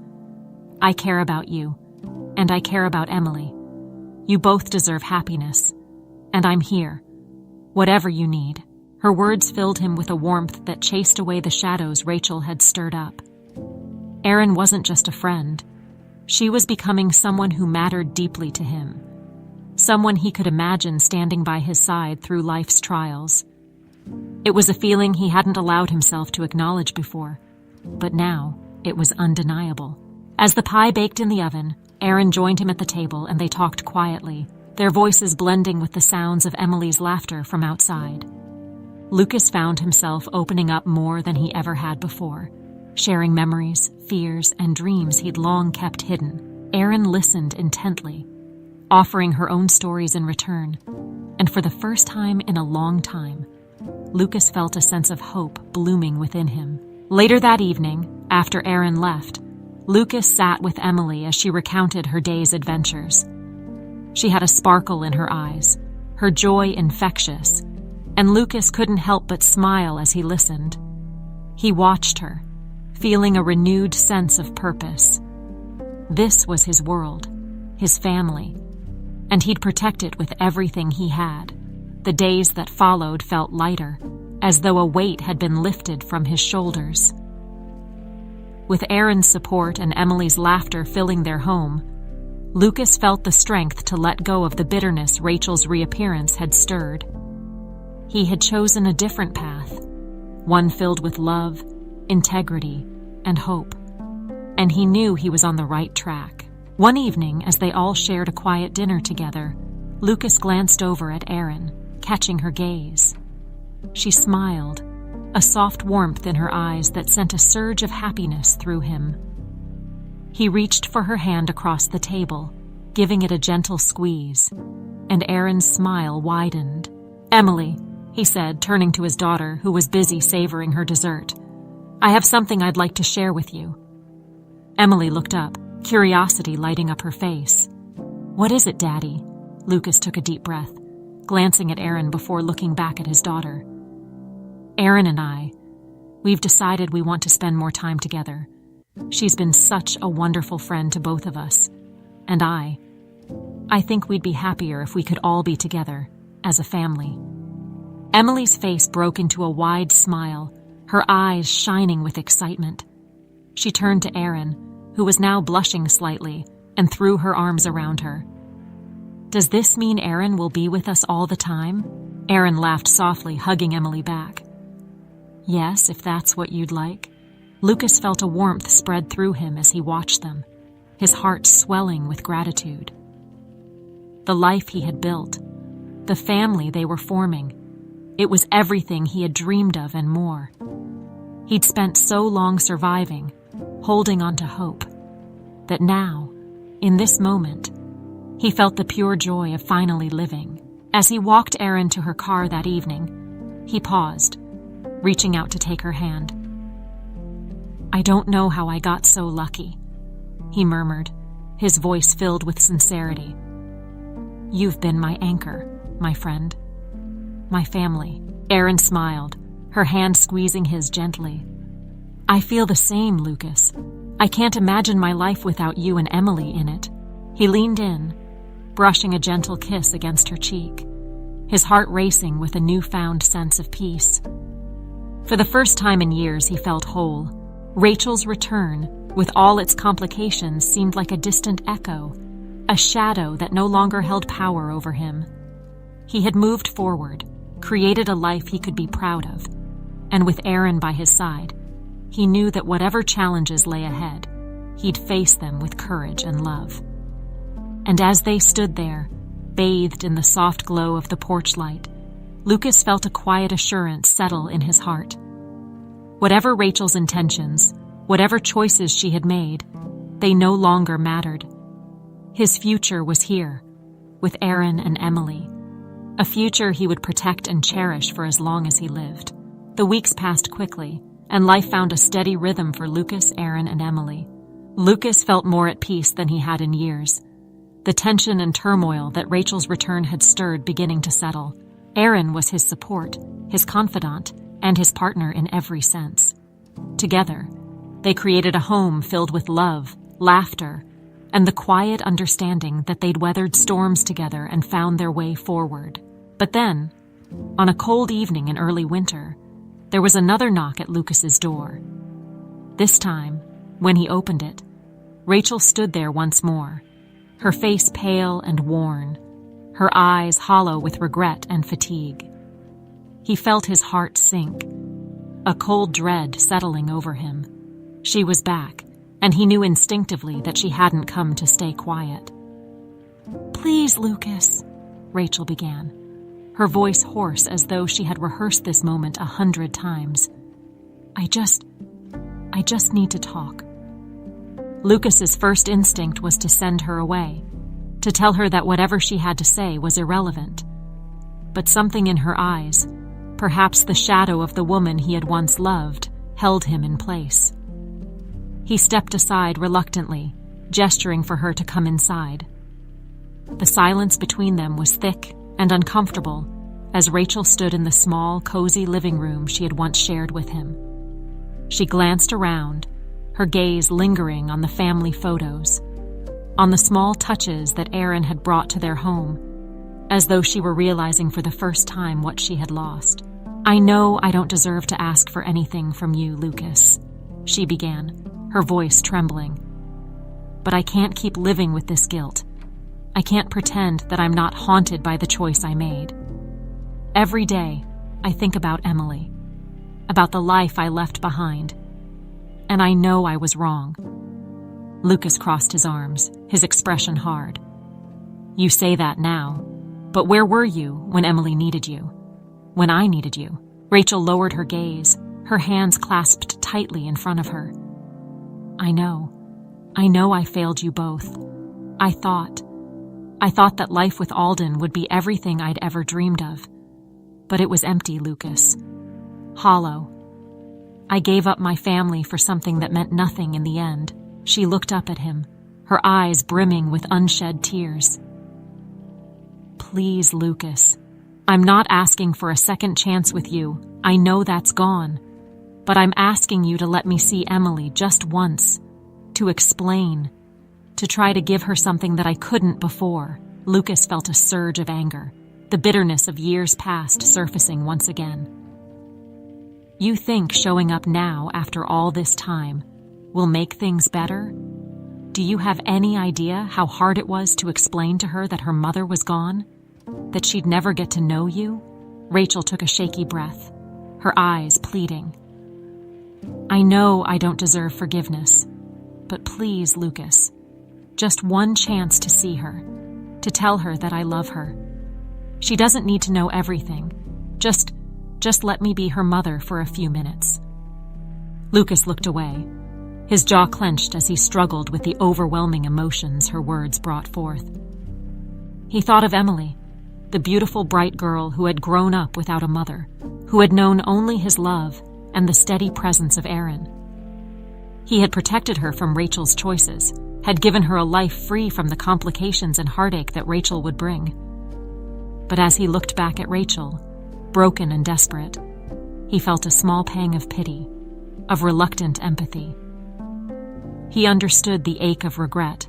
I care about you, and I care about Emily. You both deserve happiness, and I'm here, whatever you need." Her words filled him with a warmth that chased away the shadows Rachel had stirred up. Erin wasn't just a friend. She was becoming someone who mattered deeply to him, someone he could imagine standing by his side through life's trials. It was a feeling he hadn't allowed himself to acknowledge before, but now it was undeniable. As the pie baked in the oven, Erin joined him at the table and they talked quietly, their voices blending with the sounds of Emily's laughter from outside. Lucas found himself opening up more than he ever had before, sharing memories, fears, and dreams he'd long kept hidden. Erin listened intently, offering her own stories in return, and for the first time in a long time, Lucas felt a sense of hope blooming within him. Later that evening, after Erin left, Lucas sat with Emily as she recounted her day's adventures. She had a sparkle in her eyes, her joy infectious, and Lucas couldn't help but smile as he listened. He watched her, feeling a renewed sense of purpose. This was his world, his family, and he'd protect it with everything he had. The days that followed felt lighter, as though a weight had been lifted from his shoulders. With Erin's support and Emily's laughter filling their home, Lucas felt the strength to let go of the bitterness Rachel's reappearance had stirred. He had chosen a different path, one filled with love, integrity, and hope, and he knew he was on the right track. One evening, as they all shared a quiet dinner together, Lucas glanced over at Erin, catching her gaze. She smiled, a soft warmth in her eyes that sent a surge of happiness through him. He reached for her hand across the table, giving it a gentle squeeze, and Erin's smile widened. "Emily," he said, turning to his daughter, who was busy savoring her dessert, "I have something I'd like to share with you." Emily looked up, curiosity lighting up her face. "What is it, Daddy?" Lucas took a deep breath, glancing at Erin before looking back at his daughter. "Erin and we've decided we want to spend more time together. She's been such a wonderful friend to both of us, and I think we'd be happier if we could all be together, as a family." Emily's face broke into a wide smile, her eyes shining with excitement. She turned to Erin, who was now blushing slightly, and threw her arms around her. "Does this mean Erin will be with us all the time?" Erin laughed softly, hugging Emily back. "Yes, if that's what you'd like." Lucas felt a warmth spread through him as he watched them, his heart swelling with gratitude. The life he had built, the family they were forming, it was everything he had dreamed of and more. He'd spent so long surviving, holding on to hope, that now, in this moment, he felt the pure joy of finally living. As he walked Erin to her car that evening, he paused, reaching out to take her hand. "I don't know how I got so lucky," he murmured, his voice filled with sincerity. "You've been my anchor, my friend. My family." Erin smiled, her hand squeezing his gently. "I feel the same, Lucas. I can't imagine my life without you and Emily in it." He leaned in, brushing a gentle kiss against her cheek, his heart racing with a newfound sense of peace. For the first time in years, he felt whole. Rachel's return, with all its complications, seemed like a distant echo, a shadow that no longer held power over him. He had moved forward, created a life he could be proud of, and with Erin by his side, he knew that whatever challenges lay ahead, he'd face them with courage and love. And as they stood there, bathed in the soft glow of the porch light, Lucas felt a quiet assurance settle in his heart. Whatever Rachel's intentions, whatever choices she had made, they no longer mattered. His future was here, with Erin and Emily, a future he would protect and cherish for as long as he lived. The weeks passed quickly, and life found a steady rhythm for Lucas, Erin, and Emily. Lucas felt more at peace than he had in years, the tension and turmoil that Rachel's return had stirred beginning to settle. Erin was his support, his confidant, and his partner in every sense. Together, they created a home filled with love, laughter, and the quiet understanding that they'd weathered storms together and found their way forward. But then, on a cold evening in early winter, there was another knock at Lucas's door. This time, when he opened it, Rachel stood there once more, her face pale and worn, her eyes hollow with regret and fatigue. He felt his heart sink, a cold dread settling over him. She was back, and he knew instinctively that she hadn't come to stay quiet. "Please, Lucas," Rachel began, her voice hoarse as though she had rehearsed this moment 100 times. I just need to talk." Lucas's first instinct was to send her away, to tell her that whatever she had to say was irrelevant. But something in her eyes, perhaps the shadow of the woman he had once loved, held him in place. He stepped aside reluctantly, gesturing for her to come inside. The silence between them was thick and uncomfortable as Rachel stood in the small, cozy living room she had once shared with him. She glanced around, her gaze lingering on the family photos, on the small touches that Aaron had brought to their home, as though she were realizing for the first time what she had lost. "I know I don't deserve to ask for anything from you, Lucas," she began, her voice trembling. "But I can't keep living with this guilt. I can't pretend that I'm not haunted by the choice I made. Every day, I think about Emily, about the life I left behind, and I know I was wrong." Lucas crossed his arms, his expression hard. "You say that now, but where were you when Emily needed you? When I needed you?" Rachel lowered her gaze, her hands clasped tightly in front of her. I know I failed you both. I thought that life with Alden would be everything I'd ever dreamed of. But it was empty, Lucas. Hollow. I gave up my family for something that meant nothing in the end." She looked up at him, her eyes brimming with unshed tears. "Please, Lucas. I'm not asking for a second chance with you. I know that's gone. But I'm asking you to let me see Emily just once, to explain, to try to give her something that I couldn't before." Lucas felt a surge of anger, the bitterness of years past surfacing once again. "You think showing up now after all this time will make things better? Do you have any idea how hard it was to explain to her that her mother was gone? That she'd never get to know you?" Rachel took a shaky breath, her eyes pleading. "I know I don't deserve forgiveness, but please, Lucas, just one chance to see her, to tell her that I love her. She doesn't need to know everything. Just let me be her mother for a few minutes." Lucas looked away, his jaw clenched as he struggled with the overwhelming emotions her words brought forth. He thought of Emily, the beautiful, bright girl who had grown up without a mother, who had known only his love and the steady presence of Aaron. He had protected her from Rachel's choices, had given her a life free from the complications and heartache that Rachel would bring. But as he looked back at Rachel, broken and desperate, he felt a small pang of pity, of reluctant empathy. He understood the ache of regret,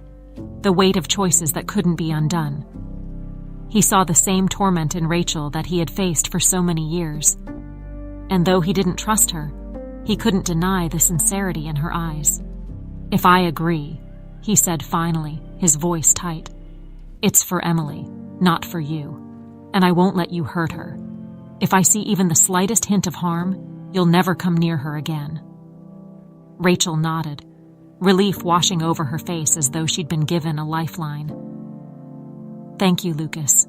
the weight of choices that couldn't be undone. He saw the same torment in Rachel that he had faced for so many years. And though he didn't trust her, he couldn't deny the sincerity in her eyes. "If I agree," he said finally, his voice tight, "it's for Emily, not for you. And I won't let you hurt her. If I see even the slightest hint of harm, you'll never come near her again." Rachel nodded, relief washing over her face as though she'd been given a lifeline. "Thank you, Lucas.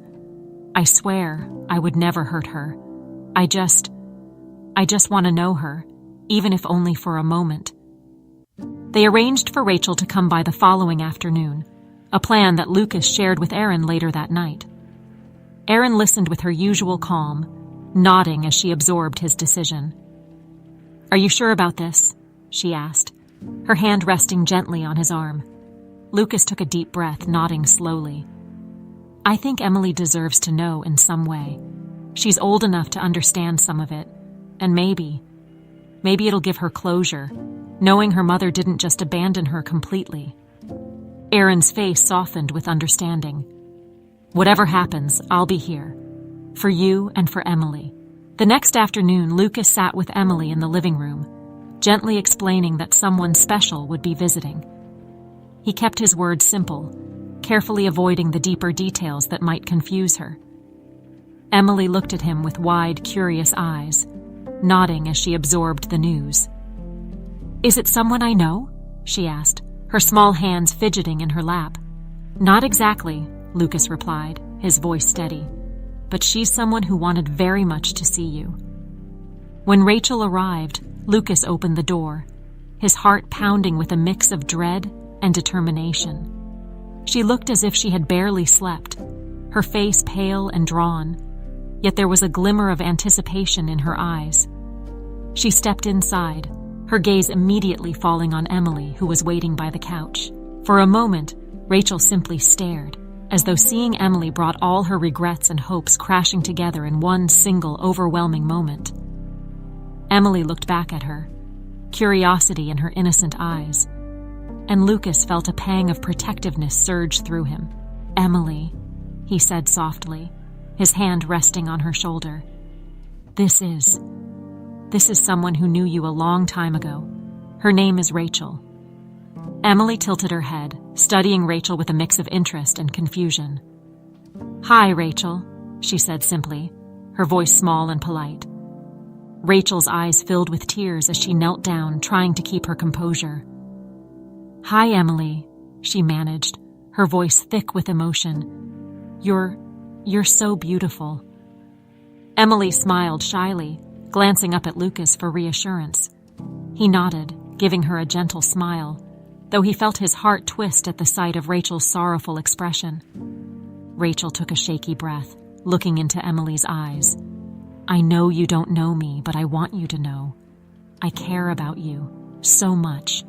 I swear I would never hurt her. I just want to know her, even if only for a moment." They arranged for Rachel to come by the following afternoon, a plan that Lucas shared with Aaron later that night. Aaron listened with her usual calm, nodding as she absorbed his decision. "Are you sure about this?" she asked, her hand resting gently on his arm. Lucas took a deep breath, nodding slowly. "I think Emily deserves to know in some way. She's old enough to understand some of it, and maybe it'll give her closure, knowing her mother didn't just abandon her completely." Aaron's face softened with understanding. "Whatever happens, I'll be here, for you and for Emily." The next afternoon, Lucas sat with Emily in the living room, gently explaining that someone special would be visiting. He kept his words simple, carefully avoiding the deeper details that might confuse her. Emily looked at him with wide, curious eyes, nodding as she absorbed the news. "Is it someone I know?" she asked, her small hands fidgeting in her lap. "Not exactly," Lucas replied, his voice steady, "but she's someone who wanted very much to see you." When Rachel arrived, Lucas opened the door, his heart pounding with a mix of dread and determination. She looked as if she had barely slept, her face pale and drawn, yet there was a glimmer of anticipation in her eyes. She stepped inside, her gaze immediately falling on Emily, who was waiting by the couch. For a moment, Rachel simply stared, as though seeing Emily brought all her regrets and hopes crashing together in one single overwhelming moment. Emily looked back at her, curiosity in her innocent eyes, and Lucas felt a pang of protectiveness surge through him. "Emily," he said softly, his hand resting on her shoulder. This is someone who knew you a long time ago. Her name is Rachel." Emily tilted her head, studying Rachel with a mix of interest and confusion. "Hi, Rachel," she said simply, her voice small and polite. Rachel's eyes filled with tears as she knelt down, trying to keep her composure. "Hi, Emily," she managed, her voice thick with emotion. You're so beautiful." Emily smiled shyly, glancing up at Lucas for reassurance. He nodded, giving her a gentle smile, though he felt his heart twist at the sight of Rachel's sorrowful expression. Rachel took a shaky breath, looking into Emily's eyes. "I know you don't know me, but I want you to know. I care about you so much.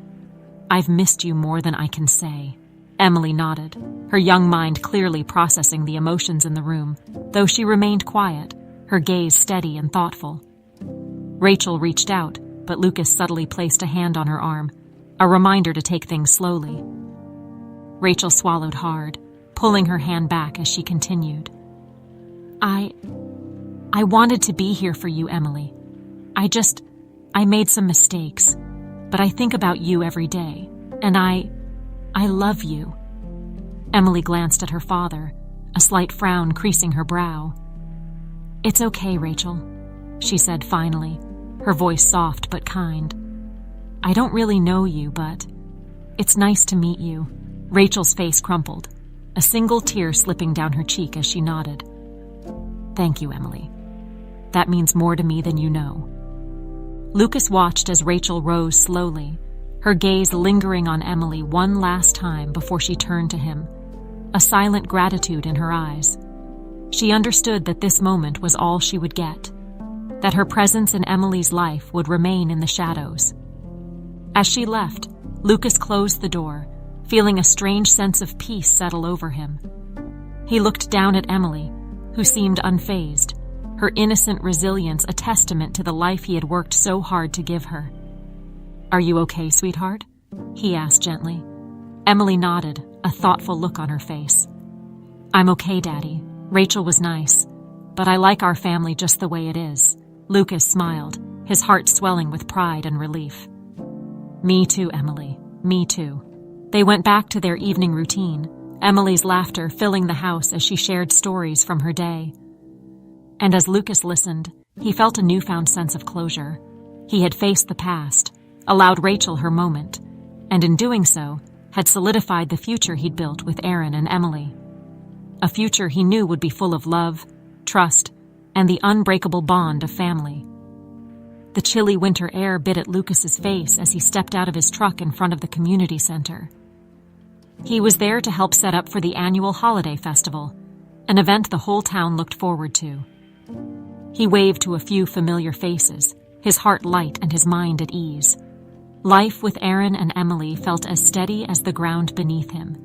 I've missed you more than I can say." Emily nodded, her young mind clearly processing the emotions in the room, though she remained quiet, her gaze steady and thoughtful. Rachel reached out, but Lucas subtly placed a hand on her arm, a reminder to take things slowly. Rachel swallowed hard, pulling her hand back as she continued. I wanted to be here for you, Emily. I made some mistakes, but I think about you every day, and I love you." Emily glanced at her father, a slight frown creasing her brow. "It's okay, Rachel," she said finally, her voice soft but kind. "I don't really know you, but it's nice to meet you." Rachel's face crumpled, a single tear slipping down her cheek as she nodded. "Thank you, Emily. That means more to me than you know." Lucas watched as Rachel rose slowly, her gaze lingering on Emily one last time before she turned to him, a silent gratitude in her eyes. She understood that this moment was all she would get, that her presence in Emily's life would remain in the shadows. As she left, Lucas closed the door, feeling a strange sense of peace settle over him. He looked down at Emily, who seemed unfazed, her innocent resilience a testament to the life he had worked so hard to give her. "Are you okay, sweetheart?" he asked gently. Emily nodded, a thoughtful look on her face. "I'm okay, Daddy. Rachel was nice, but I like our family just the way it is." Lucas smiled, his heart swelling with pride and relief. "Me too, Emily. Me too." They went back to their evening routine, Emily's laughter filling the house as she shared stories from her day. And as Lucas listened, he felt a newfound sense of closure. He had faced the past, allowed Rachel her moment, and in doing so, had solidified the future he'd built with Aaron and Emily. A future he knew would be full of love, trust, and the unbreakable bond of family. The chilly winter air bit at Lucas's face as he stepped out of his truck in front of the community center. He was there to help set up for the annual holiday festival, an event the whole town looked forward to. He waved to a few familiar faces, his heart light and his mind at ease. Life with Aaron and Emily felt as steady as the ground beneath him,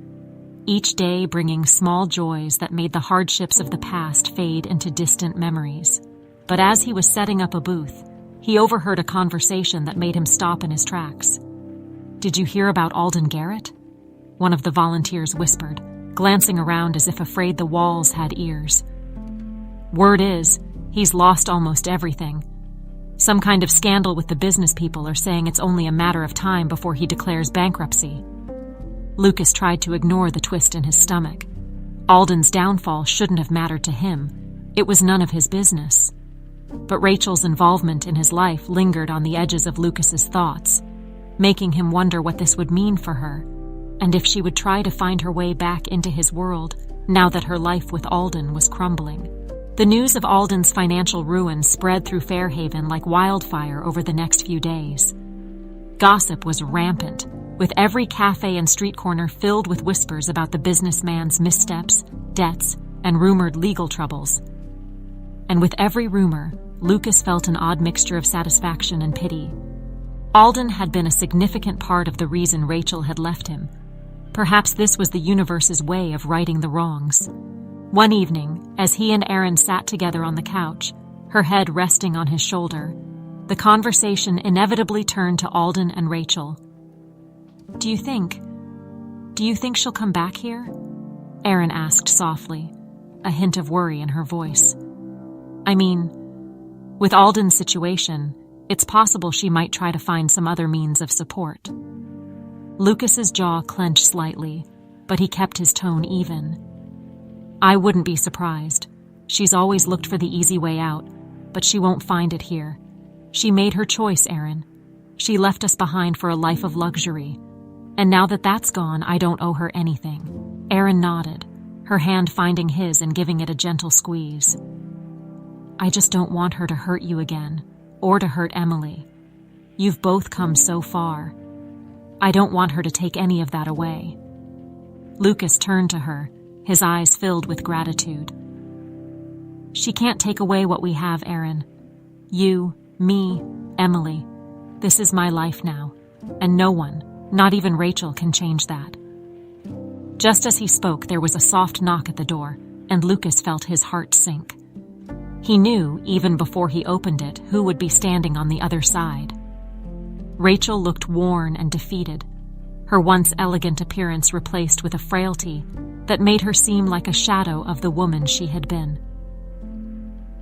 each day bringing small joys that made the hardships of the past fade into distant memories. But as he was setting up a booth, he overheard a conversation that made him stop in his tracks. "Did you hear about Alden Garrett?" one of the volunteers whispered, glancing around as if afraid the walls had ears. "Word is, he's lost almost everything. Some kind of scandal with the business people are saying it's only a matter of time before he declares bankruptcy." Lucas tried to ignore the twist in his stomach. Alden's downfall shouldn't have mattered to him. It was none of his business. But Rachel's involvement in his life lingered on the edges of Lucas's thoughts, making him wonder what this would mean for her, and if she would try to find her way back into his world now that her life with Alden was crumbling. The news of Alden's financial ruin spread through Fairhaven like wildfire over the next few days. Gossip was rampant, with every cafe and street corner filled with whispers about the businessman's missteps, debts, and rumored legal troubles. And with every rumor, Lucas felt an odd mixture of satisfaction and pity. Alden had been a significant part of the reason Rachel had left him. Perhaps this was the universe's way of righting the wrongs. One evening, as he and Erin sat together on the couch, her head resting on his shoulder, the conversation inevitably turned to Alden and Rachel. Do you think she'll come back here?" Erin asked softly, a hint of worry in her voice. "I mean, with Alden's situation, it's possible she might try to find some other means of support." Lucas's jaw clenched slightly, but he kept his tone even. "I wouldn't be surprised. She's always looked for the easy way out, but she won't find it here. She made her choice, Erin. She left us behind for a life of luxury. And now that that's gone, I don't owe her anything." Erin nodded, her hand finding his and giving it a gentle squeeze. "I just don't want her to hurt you again, or to hurt Emily. You've both come so far. I don't want her to take any of that away." Lucas turned to her, his eyes filled with gratitude. "She can't take away what we have, Erin. You, me, Emily. This is my life now, and no one, not even Rachel, can change that." Just as he spoke, there was a soft knock at the door, and Lucas felt his heart sink. He knew, even before he opened it, who would be standing on the other side. Rachel looked worn and defeated, her once elegant appearance replaced with a frailty that made her seem like a shadow of the woman she had been.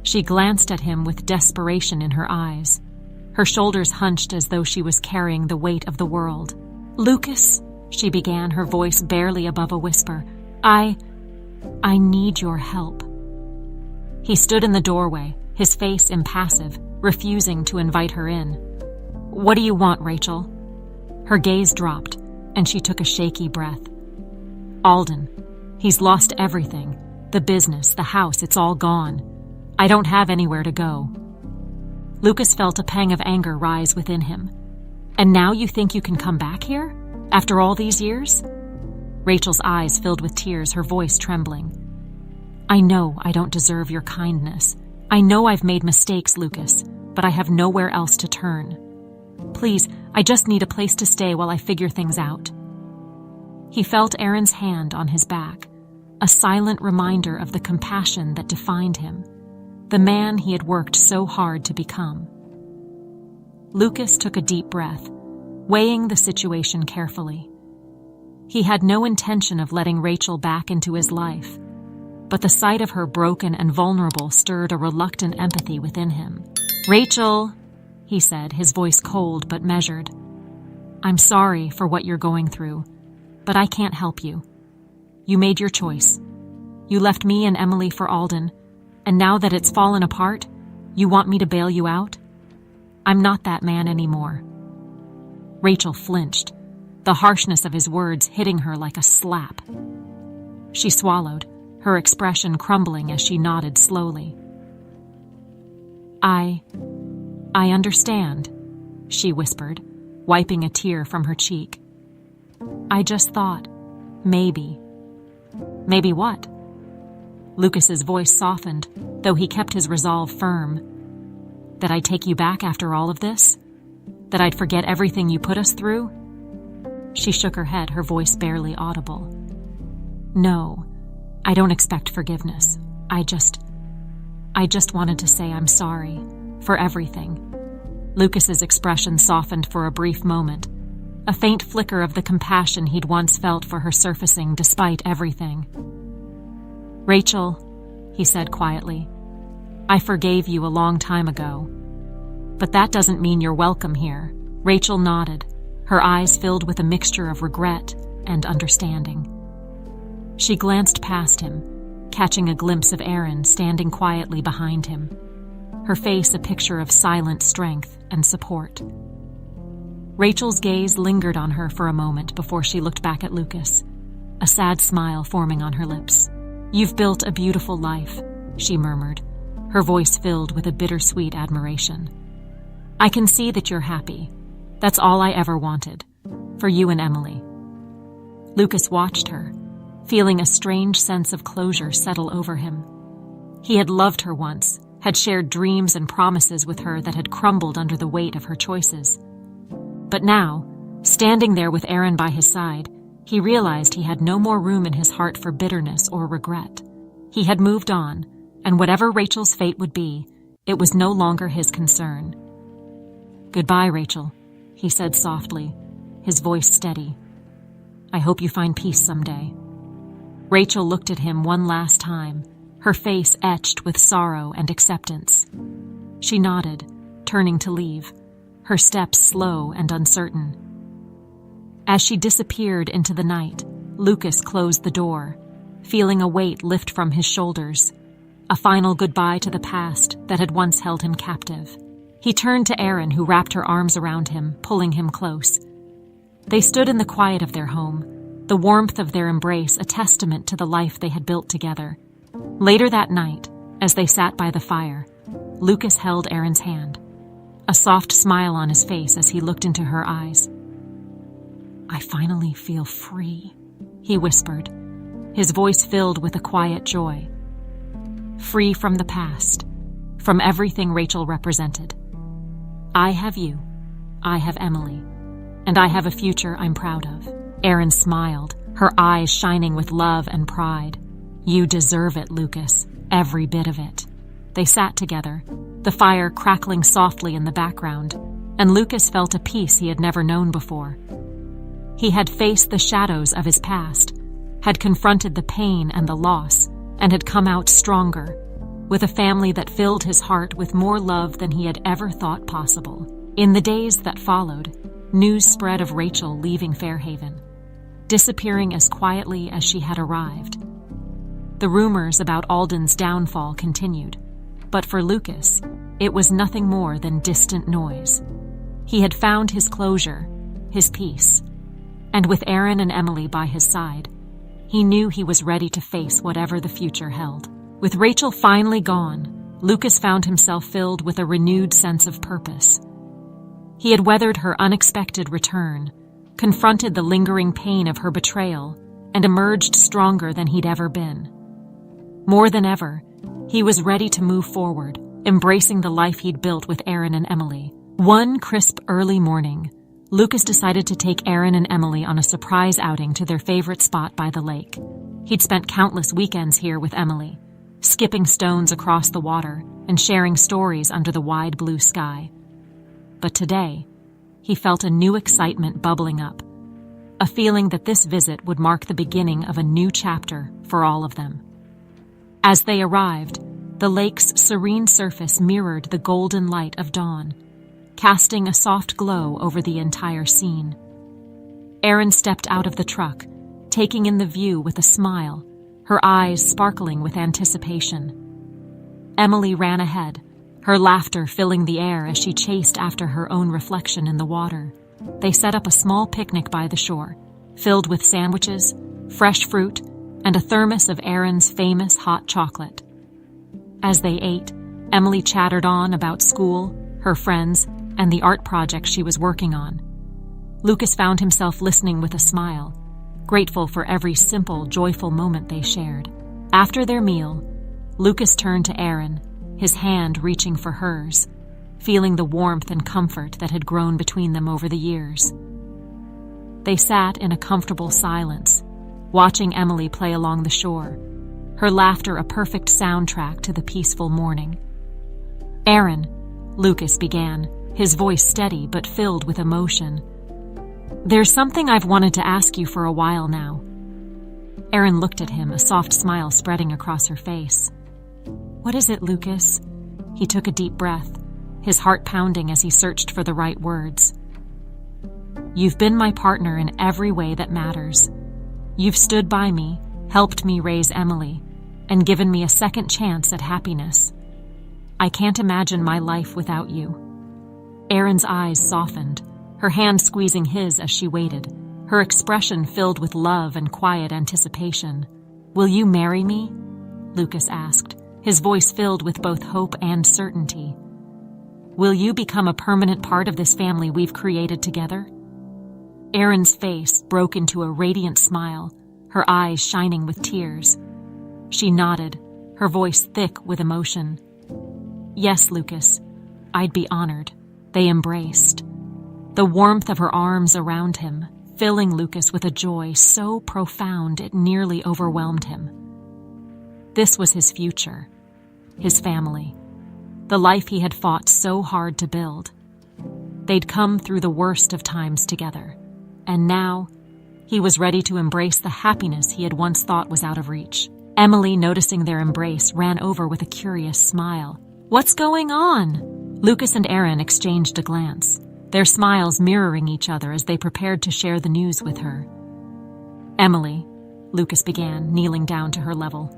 She glanced at him with desperation in her eyes, her shoulders hunched as though she was carrying the weight of the world. "Lucas," she began, her voice barely above a whisper, I need your help." He stood in the doorway, his face impassive, refusing to invite her in. "What do you want, Rachel?" Her gaze dropped, and she took a shaky breath. "Alden. He's lost everything. The business, the house, it's all gone. I don't have anywhere to go." Lucas felt a pang of anger rise within him. "And now you think you can come back here? After all these years?" Rachel's eyes filled with tears, her voice trembling. "I know I don't deserve your kindness. I know I've made mistakes, Lucas, but I have nowhere else to turn. Please, I just need a place to stay while I figure things out." He felt Erin's hand on his back, a silent reminder of the compassion that defined him, the man he had worked so hard to become. Lucas took a deep breath, weighing the situation carefully. He had no intention of letting Rachel back into his life, but the sight of her broken and vulnerable stirred a reluctant empathy within him. "Rachel," he said, his voice cold but measured, "I'm sorry for what you're going through, but I can't help you. You made your choice. You left me and Emily for Alden, and now that it's fallen apart, you want me to bail you out? I'm not that man anymore." Rachel flinched, the harshness of his words hitting her like a slap. She swallowed, her expression crumbling as she nodded slowly. I understand," she whispered, wiping a tear from her cheek. "I just thought, maybe." "Maybe what?" Lucas's voice softened, though he kept his resolve firm. "That I'd take you back after all of this? That I'd forget everything you put us through?" She shook her head, her voice barely audible. "No, I don't expect forgiveness. I just wanted to say I'm sorry for everything." Lucas's expression softened for a brief moment, a faint flicker of the compassion he'd once felt for her surfacing despite everything. "Rachel," he said quietly, "I forgave you a long time ago. But that doesn't mean you're welcome here." Rachel nodded, her eyes filled with a mixture of regret and understanding. She glanced past him, catching a glimpse of Erin standing quietly behind him, her face a picture of silent strength and support. Rachel's gaze lingered on her for a moment before she looked back at Lucas, a sad smile forming on her lips. "You've built a beautiful life," she murmured, her voice filled with a bittersweet admiration. "I can see that you're happy. That's all I ever wanted. for you and Emily." Lucas watched her, feeling a strange sense of closure settle over him. He had loved her once, had shared dreams and promises with her that had crumbled under the weight of her choices. But now, standing there with Aaron by his side, he realized he had no more room in his heart for bitterness or regret. He had moved on, and whatever Rachel's fate would be, it was no longer his concern. "Goodbye, Rachel," he said softly, his voice steady. "I hope you find peace someday." Rachel looked at him one last time, her face etched with sorrow and acceptance. She nodded, turning to leave, her steps slow and uncertain. As she disappeared into the night, Lucas closed the door, feeling a weight lift from his shoulders, a final goodbye to the past that had once held him captive. He turned to Aaron, who wrapped her arms around him, pulling him close. They stood in the quiet of their home, the warmth of their embrace a testament to the life they had built together. Later that night, as they sat by the fire, Lucas held Aaron's hand, a soft smile on his face as he looked into her eyes. "I finally feel free," he whispered, his voice filled with a quiet joy. Free from the past, from everything Rachel represented. "I have you, I have Emily, and I have a future I'm proud of." Aaron smiled, her eyes shining with love and pride. "You deserve it, Lucas, every bit of it." They sat together, the fire crackling softly in the background, and Lucas felt a peace he had never known before. He had faced the shadows of his past, had confronted the pain and the loss, and had come out stronger, with a family that filled his heart with more love than he had ever thought possible. In the days that followed, news spread of Rachel leaving Fairhaven, disappearing as quietly as she had arrived. The rumors about Alden's downfall continued, but for Lucas, it was nothing more than distant noise. He had found his closure, his peace, and with Aaron and Emily by his side, he knew he was ready to face whatever the future held. With Rachel finally gone, Lucas found himself filled with a renewed sense of purpose. He had weathered her unexpected return, confronted the lingering pain of her betrayal, and emerged stronger than he'd ever been. More than ever, he was ready to move forward, embracing the life he'd built with Aaron and Emily. One crisp early morning, Lucas decided to take Aaron and Emily on a surprise outing to their favorite spot by the lake. He'd spent countless weekends here with Emily, skipping stones across the water and sharing stories under the wide blue sky. But today, he felt a new excitement bubbling up, a feeling that this visit would mark the beginning of a new chapter for all of them. As they arrived, the lake's serene surface mirrored the golden light of dawn, casting a soft glow over the entire scene. Aaron stepped out of the truck, taking in the view with a smile, her eyes sparkling with anticipation. Emily ran ahead, her laughter filling the air as she chased after her own reflection in the water. They set up a small picnic by the shore, filled with sandwiches, fresh fruit, and a thermos of Aaron's famous hot chocolate. As they ate, Emily chattered on about school, her friends, and the art project she was working on. Lucas found himself listening with a smile, grateful for every simple, joyful moment they shared. After their meal, Lucas turned to Aaron, his hand reaching for hers, feeling the warmth and comfort that had grown between them over the years. They sat in a comfortable silence, watching Emily play along the shore, her laughter a perfect soundtrack to the peaceful morning. "Aaron," Lucas began, his voice steady but filled with emotion. "There's something I've wanted to ask you for a while now." Aaron looked at him, a soft smile spreading across her face. "What is it, Lucas?" He took a deep breath, his heart pounding as he searched for the right words. "You've been my partner in every way that matters. You've stood by me, helped me raise Emily, and given me a second chance at happiness. I can't imagine my life without you." Aaron's eyes softened, her hand squeezing his as she waited, her expression filled with love and quiet anticipation. "Will you marry me?" Lucas asked, his voice filled with both hope and certainty. "Will you become a permanent part of this family we've created together?" Erin's face broke into a radiant smile, her eyes shining with tears. She nodded, her voice thick with emotion. "Yes, Lucas, I'd be honored." They embraced. The warmth of her arms around him, filling Lucas with a joy so profound it nearly overwhelmed him. This was his future, his family, the life he had fought so hard to build. They'd come through the worst of times together, and now he was ready to embrace the happiness he had once thought was out of reach. Emily, noticing their embrace, ran over with a curious smile. "What's going on?" Lucas and Erin exchanged a glance, their smiles mirroring each other as they prepared to share the news with her. "Emily," Lucas began, kneeling down to her level,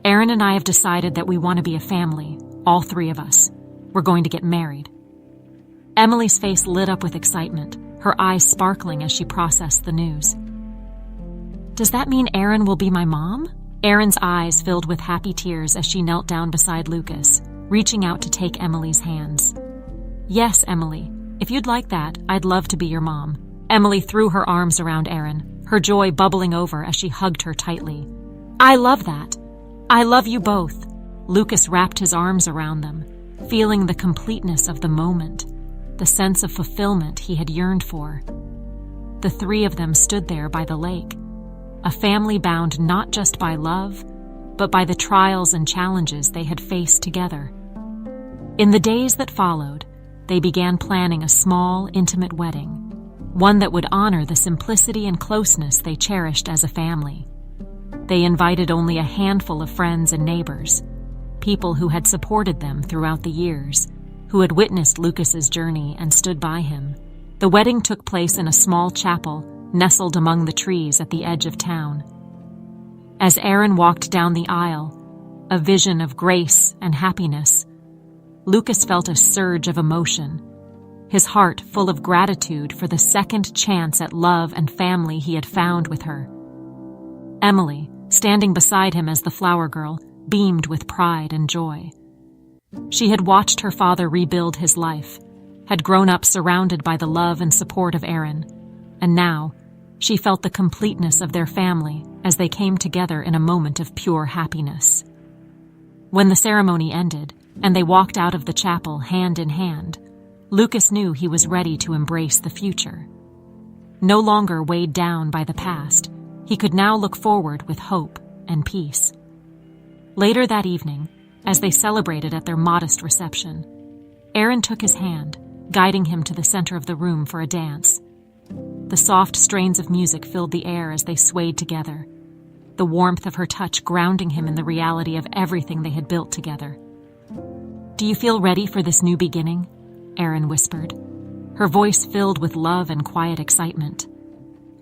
"Erin and I have decided that we want to be a family, all three of us. We're going to get married." Emily's face lit up with excitement, her eyes sparkling as she processed the news. "Does that mean Erin will be my mom?" Erin's eyes filled with happy tears as she knelt down beside Lucas, reaching out to take Emily's hands. "Yes, Emily. If you'd like that, I'd love to be your mom." Emily threw her arms around Erin, her joy bubbling over as she hugged her tightly. "I love that. I love you both." Lucas wrapped his arms around them, feeling the completeness of the moment, the sense of fulfillment he had yearned for. The three of them stood there by the lake, a family bound not just by love, but by the trials and challenges they had faced together. In the days that followed, they began planning a small, intimate wedding, one that would honor the simplicity and closeness they cherished as a family. They invited only a handful of friends and neighbors, people who had supported them throughout the years, who had witnessed Lucas's journey and stood by him. The wedding took place in a small chapel nestled among the trees at the edge of town. As Erin walked down the aisle, a vision of grace and happiness, Lucas felt a surge of emotion, his heart full of gratitude for the second chance at love and family he had found with her. Emily, standing beside him as the flower girl, beamed with pride and joy. She had watched her father rebuild his life, had grown up surrounded by the love and support of Erin, and now she felt the completeness of their family as they came together in a moment of pure happiness. When the ceremony ended, and they walked out of the chapel hand in hand, Lucas knew he was ready to embrace the future. No longer weighed down by the past, he could now look forward with hope and peace. Later that evening, as they celebrated at their modest reception, Erin took his hand, guiding him to the center of the room for a dance. The soft strains of music filled the air as they swayed together, the warmth of her touch grounding him in the reality of everything they had built together. "Do you feel ready for this new beginning?" Erin whispered, her voice filled with love and quiet excitement.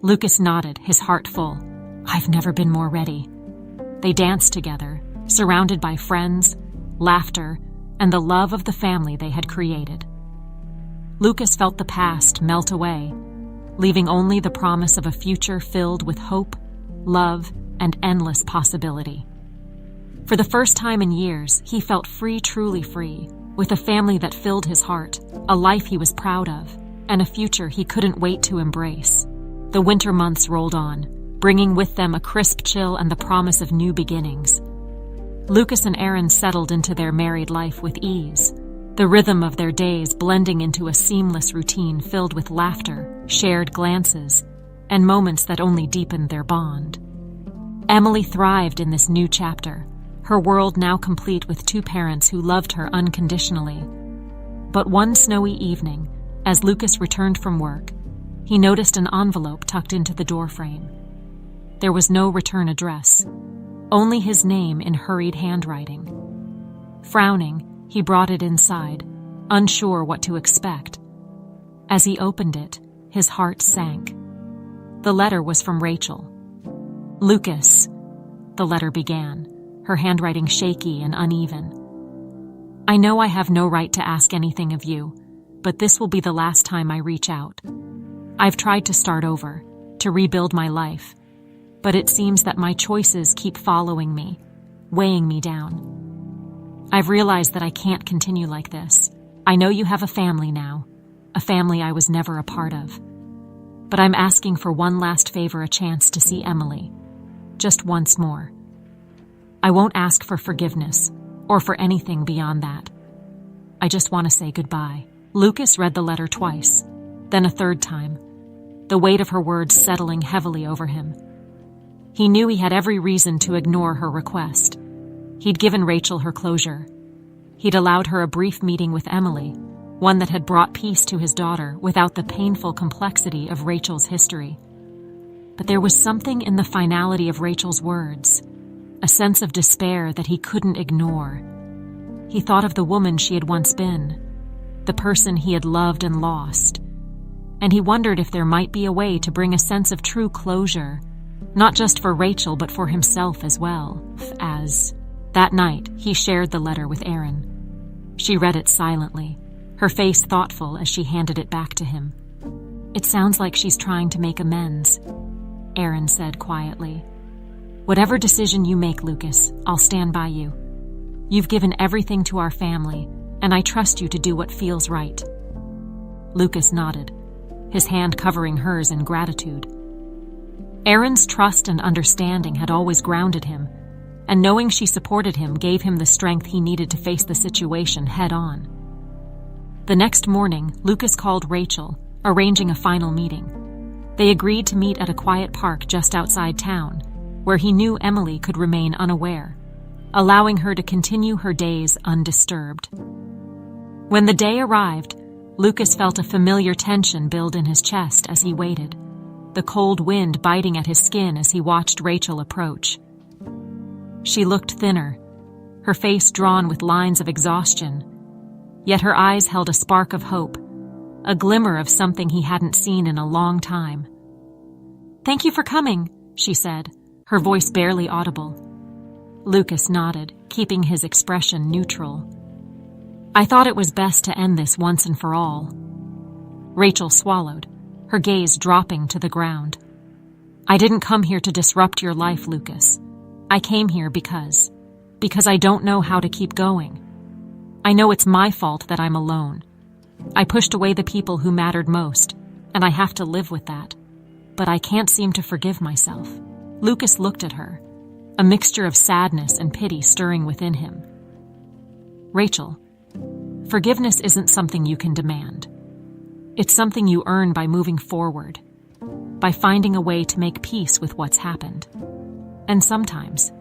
Lucas nodded, his heart full. "I've never been more ready." They danced together, surrounded by friends, laughter, and the love of the family they had created. Lucas felt the past melt away, leaving only the promise of a future filled with hope, love, and endless possibility. For the first time in years, he felt free, truly free, with a family that filled his heart, a life he was proud of, and a future he couldn't wait to embrace. The winter months rolled on, bringing with them a crisp chill and the promise of new beginnings. Lucas and Erin settled into their married life with ease, the rhythm of their days blending into a seamless routine filled with laughter, shared glances, and moments that only deepened their bond. Emily thrived in this new chapter, her world now complete with two parents who loved her unconditionally. But one snowy evening, as Lucas returned from work, he noticed an envelope tucked into the doorframe. There was no return address, only his name in hurried handwriting. Frowning, he brought it inside, unsure what to expect. As he opened it, his heart sank. The letter was from Rachel. "Lucas," the letter began, her handwriting shaky and uneven. "I know I have no right to ask anything of you, but this will be the last time I reach out. I've tried to start over, to rebuild my life, but it seems that my choices keep following me, weighing me down. I've realized that I can't continue like this. I know you have a family now, a family I was never a part of. but I'm asking for one last favor, a chance to see Emily. Just once more. I won't ask for forgiveness or for anything beyond that. I just want to say goodbye." Lucas read the letter twice, then a third time, the weight of her words settling heavily over him. He knew he had every reason to ignore her request. He'd given Rachel her closure. He'd allowed her a brief meeting with Emily, one that had brought peace to his daughter without the painful complexity of Rachel's history. But there was something in the finality of Rachel's words, a sense of despair that he couldn't ignore. He thought of the woman she had once been, the person he had loved and lost, and he wondered if there might be a way to bring a sense of true closure, not just for Rachel but for himself as well. That night, he shared the letter with Erin. She read it silently, her face thoughtful as she handed it back to him. "It sounds like she's trying to make amends," Erin said quietly. "Whatever decision you make, Lucas, I'll stand by you. You've given everything to our family, and I trust you to do what feels right." Lucas nodded, his hand covering hers in gratitude. Erin's trust and understanding had always grounded him, and knowing she supported him gave him the strength he needed to face the situation head-on. The next morning, Lucas called Rachel, arranging a final meeting. They agreed to meet at a quiet park just outside town, where he knew Emily could remain unaware, allowing her to continue her days undisturbed. When the day arrived, Lucas felt a familiar tension build in his chest as he waited, the cold wind biting at his skin as he watched Rachel approach. She looked thinner, her face drawn with lines of exhaustion, yet her eyes held a spark of hope, a glimmer of something he hadn't seen in a long time. "Thank you for coming," she said, her voice barely audible. Lucas nodded, keeping his expression neutral. "I thought it was best to end this once and for all." Rachel swallowed, her gaze dropping to the ground. "I didn't come here to disrupt your life, Lucas. I came here because I don't know how to keep going. I know it's my fault that I'm alone. I pushed away the people who mattered most, and I have to live with that. But I can't seem to forgive myself." Lucas looked at her, a mixture of sadness and pity stirring within him. "Rachel, forgiveness isn't something you can demand. It's something you earn by moving forward, by finding a way to make peace with what's happened. And sometimes,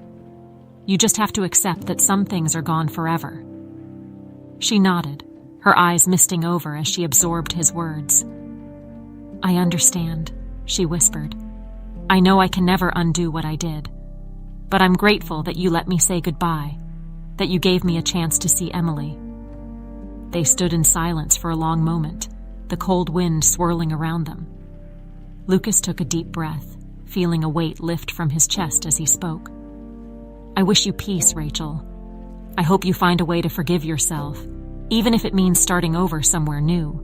you just have to accept that some things are gone forever." She nodded, her eyes misting over as she absorbed his words. "I understand," she whispered. "I know I can never undo what I did, but I'm grateful that you let me say goodbye, that you gave me a chance to see Emily." They stood in silence for a long moment, the cold wind swirling around them. Lucas took a deep breath, feeling a weight lift from his chest as he spoke. "I wish you peace, Rachel. I hope you find a way to forgive yourself, even if it means starting over somewhere new."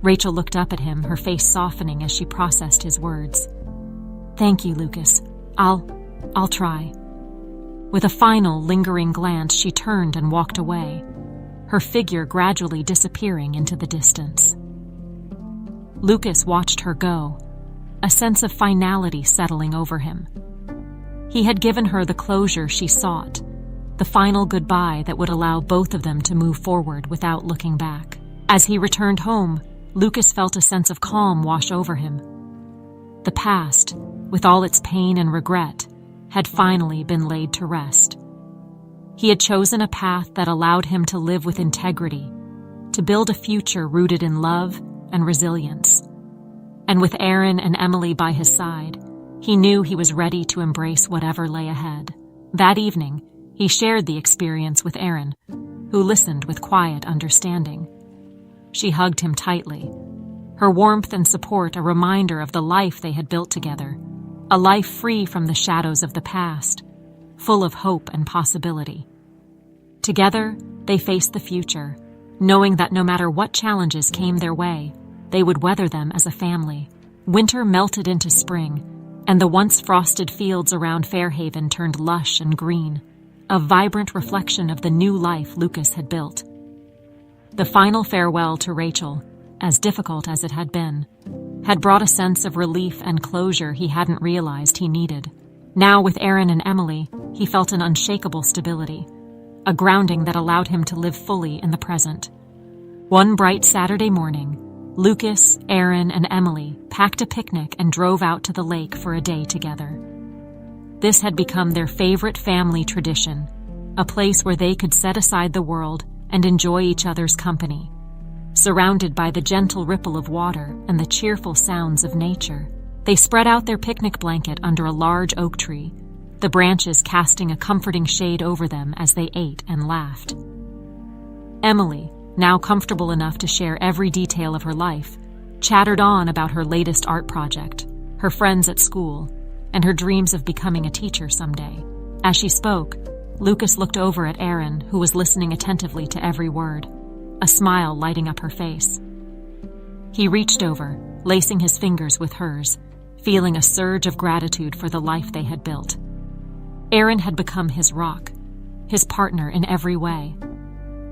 Rachel looked up at him, her face softening as she processed his words. "Thank you, Lucas. I'll try." With a final, lingering glance, she turned and walked away, her figure gradually disappearing into the distance. Lucas watched her go, a sense of finality settling over him. He had given her the closure she sought, the final goodbye that would allow both of them to move forward without looking back. As he returned home, Lucas felt a sense of calm wash over him. The past, with all its pain and regret, had finally been laid to rest. He had chosen a path that allowed him to live with integrity, to build a future rooted in love and resilience. And with Erin and Emily by his side, he knew he was ready to embrace whatever lay ahead. That evening, he shared the experience with Erin, who listened with quiet understanding. She hugged him tightly, her warmth and support a reminder of the life they had built together, a life free from the shadows of the past, full of hope and possibility. Together, they faced the future, knowing that no matter what challenges came their way, they would weather them as a family. Winter melted into spring, and the once frosted fields around Fairhaven turned lush and green, a vibrant reflection of the new life Lucas had built. The final farewell to Rachel, as difficult as it had been, had brought a sense of relief and closure he hadn't realized he needed. Now, with Aaron and Emily, he felt an unshakable stability, a grounding that allowed him to live fully in the present. One bright Saturday morning, Lucas, Aaron, and Emily packed a picnic and drove out to the lake for a day together. This had become their favorite family tradition, a place where they could set aside the world and enjoy each other's company, surrounded by the gentle ripple of water and the cheerful sounds of nature. They spread out their picnic blanket under a large oak tree, the branches casting a comforting shade over them as they ate and laughed. Emily, now comfortable enough to share every detail of her life, chattered on about her latest art project, her friends at school, and her dreams of becoming a teacher someday. As she spoke, Lucas looked over at Aaron, who was listening attentively to every word, a smile lighting up her face. He reached over, lacing his fingers with hers, feeling a surge of gratitude for the life they had built. Aaron had become his rock, his partner in every way,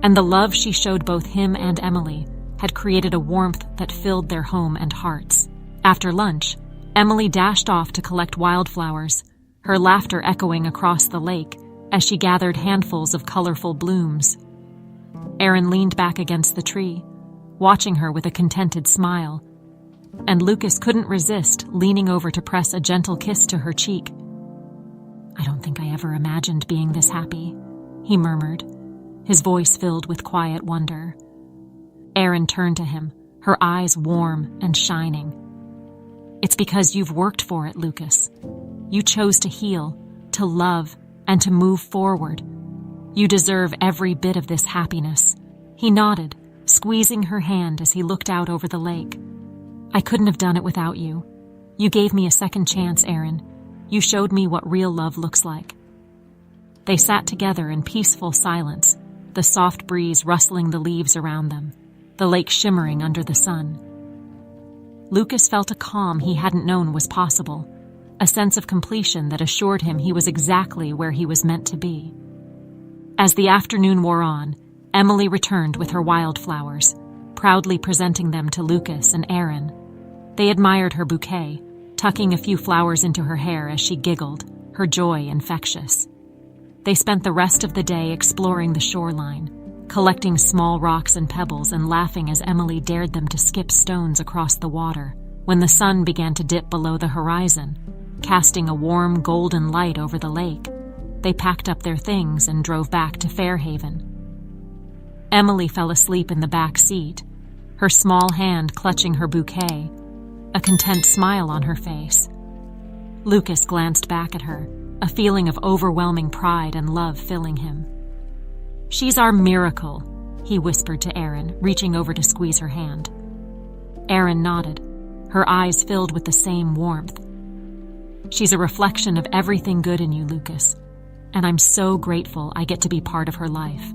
and the love she showed both him and Emily had created a warmth that filled their home and hearts. After lunch, Emily dashed off to collect wildflowers, her laughter echoing across the lake as she gathered handfuls of colorful blooms. Aaron leaned back against the tree, watching her with a contented smile, and Lucas couldn't resist leaning over to press a gentle kiss to her cheek. "I don't think I ever imagined being this happy," he murmured, his voice filled with quiet wonder. Aaron turned to him, her eyes warm and shining. "It's because you've worked for it, Lucas. You chose to heal, to love, and to move forward. You deserve every bit of this happiness." He nodded, squeezing her hand as he looked out over the lake. "I couldn't have done it without you. You gave me a second chance, Aaron. You showed me what real love looks like." They sat together in peaceful silence, the soft breeze rustling the leaves around them, the lake shimmering under the sun. Lucas felt a calm he hadn't known was possible, a sense of completion that assured him he was exactly where he was meant to be. As the afternoon wore on, Emily returned with her wildflowers, proudly presenting them to Lucas and Aaron. They admired her bouquet, tucking a few flowers into her hair as she giggled, her joy infectious. They spent the rest of the day exploring the shoreline, collecting small rocks and pebbles and laughing as Emily dared them to skip stones across the water. When the sun began to dip below the horizon, casting a warm golden light over the lake, they packed up their things and drove back to Fairhaven. Emily fell asleep in the back seat, her small hand clutching her bouquet, a content smile on her face. Lucas glanced back at her, a feeling of overwhelming pride and love filling him. "She's our miracle," he whispered to Aaron, reaching over to squeeze her hand. Aaron nodded, her eyes filled with the same warmth. "She's a reflection of everything good in you, Lucas, and I'm so grateful I get to be part of her life."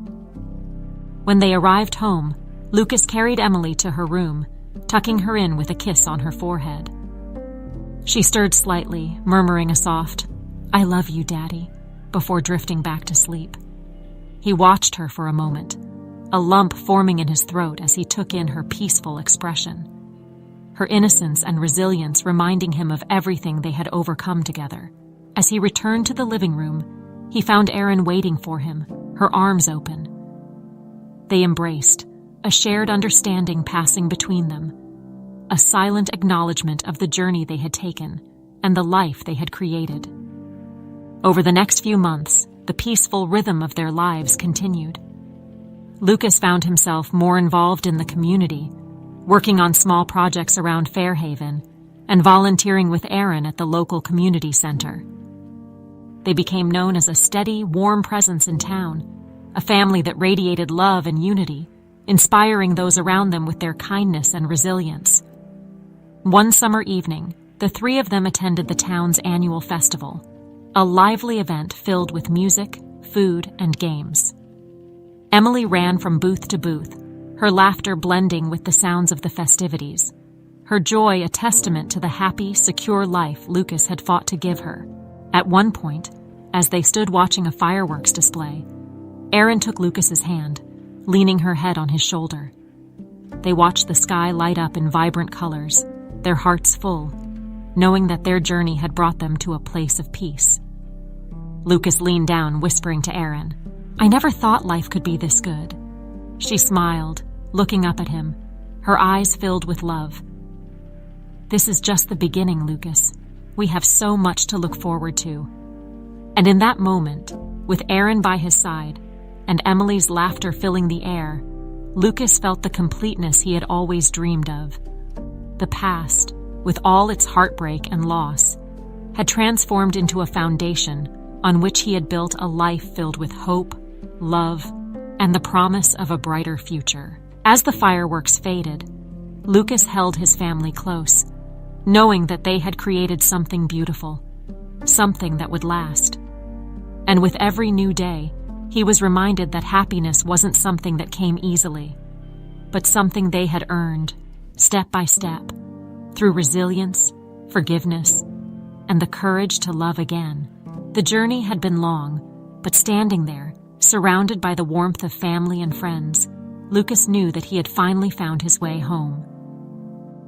When they arrived home, Lucas carried Emily to her room, tucking her in with a kiss on her forehead. She stirred slightly, murmuring a soft, "I love you, Daddy," before drifting back to sleep. He watched her for a moment, a lump forming in his throat as he took in her peaceful expression, her innocence and resilience reminding him of everything they had overcome together. As he returned to the living room, he found Aaron waiting for him, her arms open. They embraced, a shared understanding passing between them, a silent acknowledgement of the journey they had taken and the life they had created. Over the next few months, the peaceful rhythm of their lives continued. Lucas found himself more involved in the community, working on small projects around Fairhaven and volunteering with Aaron at the local community center. They became known as a steady, warm presence in town, a family that radiated love and unity, inspiring those around them with their kindness and resilience. One summer evening, the three of them attended the town's annual festival, a lively event filled with music, food, and games. Emily ran from booth to booth, her laughter blending with the sounds of the festivities, her joy a testament to the happy, secure life Lucas had fought to give her. At one point, as they stood watching a fireworks display, Aaron took Lucas's hand, leaning her head on his shoulder. They watched the sky light up in vibrant colors, their hearts full, knowing that their journey had brought them to a place of peace. Lucas leaned down, whispering to Erin, "I never thought life could be this good." She smiled, looking up at him, her eyes filled with love. "This is just the beginning, Lucas. We have so much to look forward to." And in that moment, with Erin by his side and Emily's laughter filling the air, Lucas felt the completeness he had always dreamed of. The past, with all its heartbreak and loss, had transformed into a foundation on which he had built a life filled with hope, love, and the promise of a brighter future. As the fireworks faded, Lucas held his family close, knowing that they had created something beautiful, something that would last. And with every new day, he was reminded that happiness wasn't something that came easily, but something they had earned, step by step, through resilience, forgiveness, and the courage to love again. The journey had been long, but standing there, surrounded by the warmth of family and friends, Lucas knew that he had finally found his way home.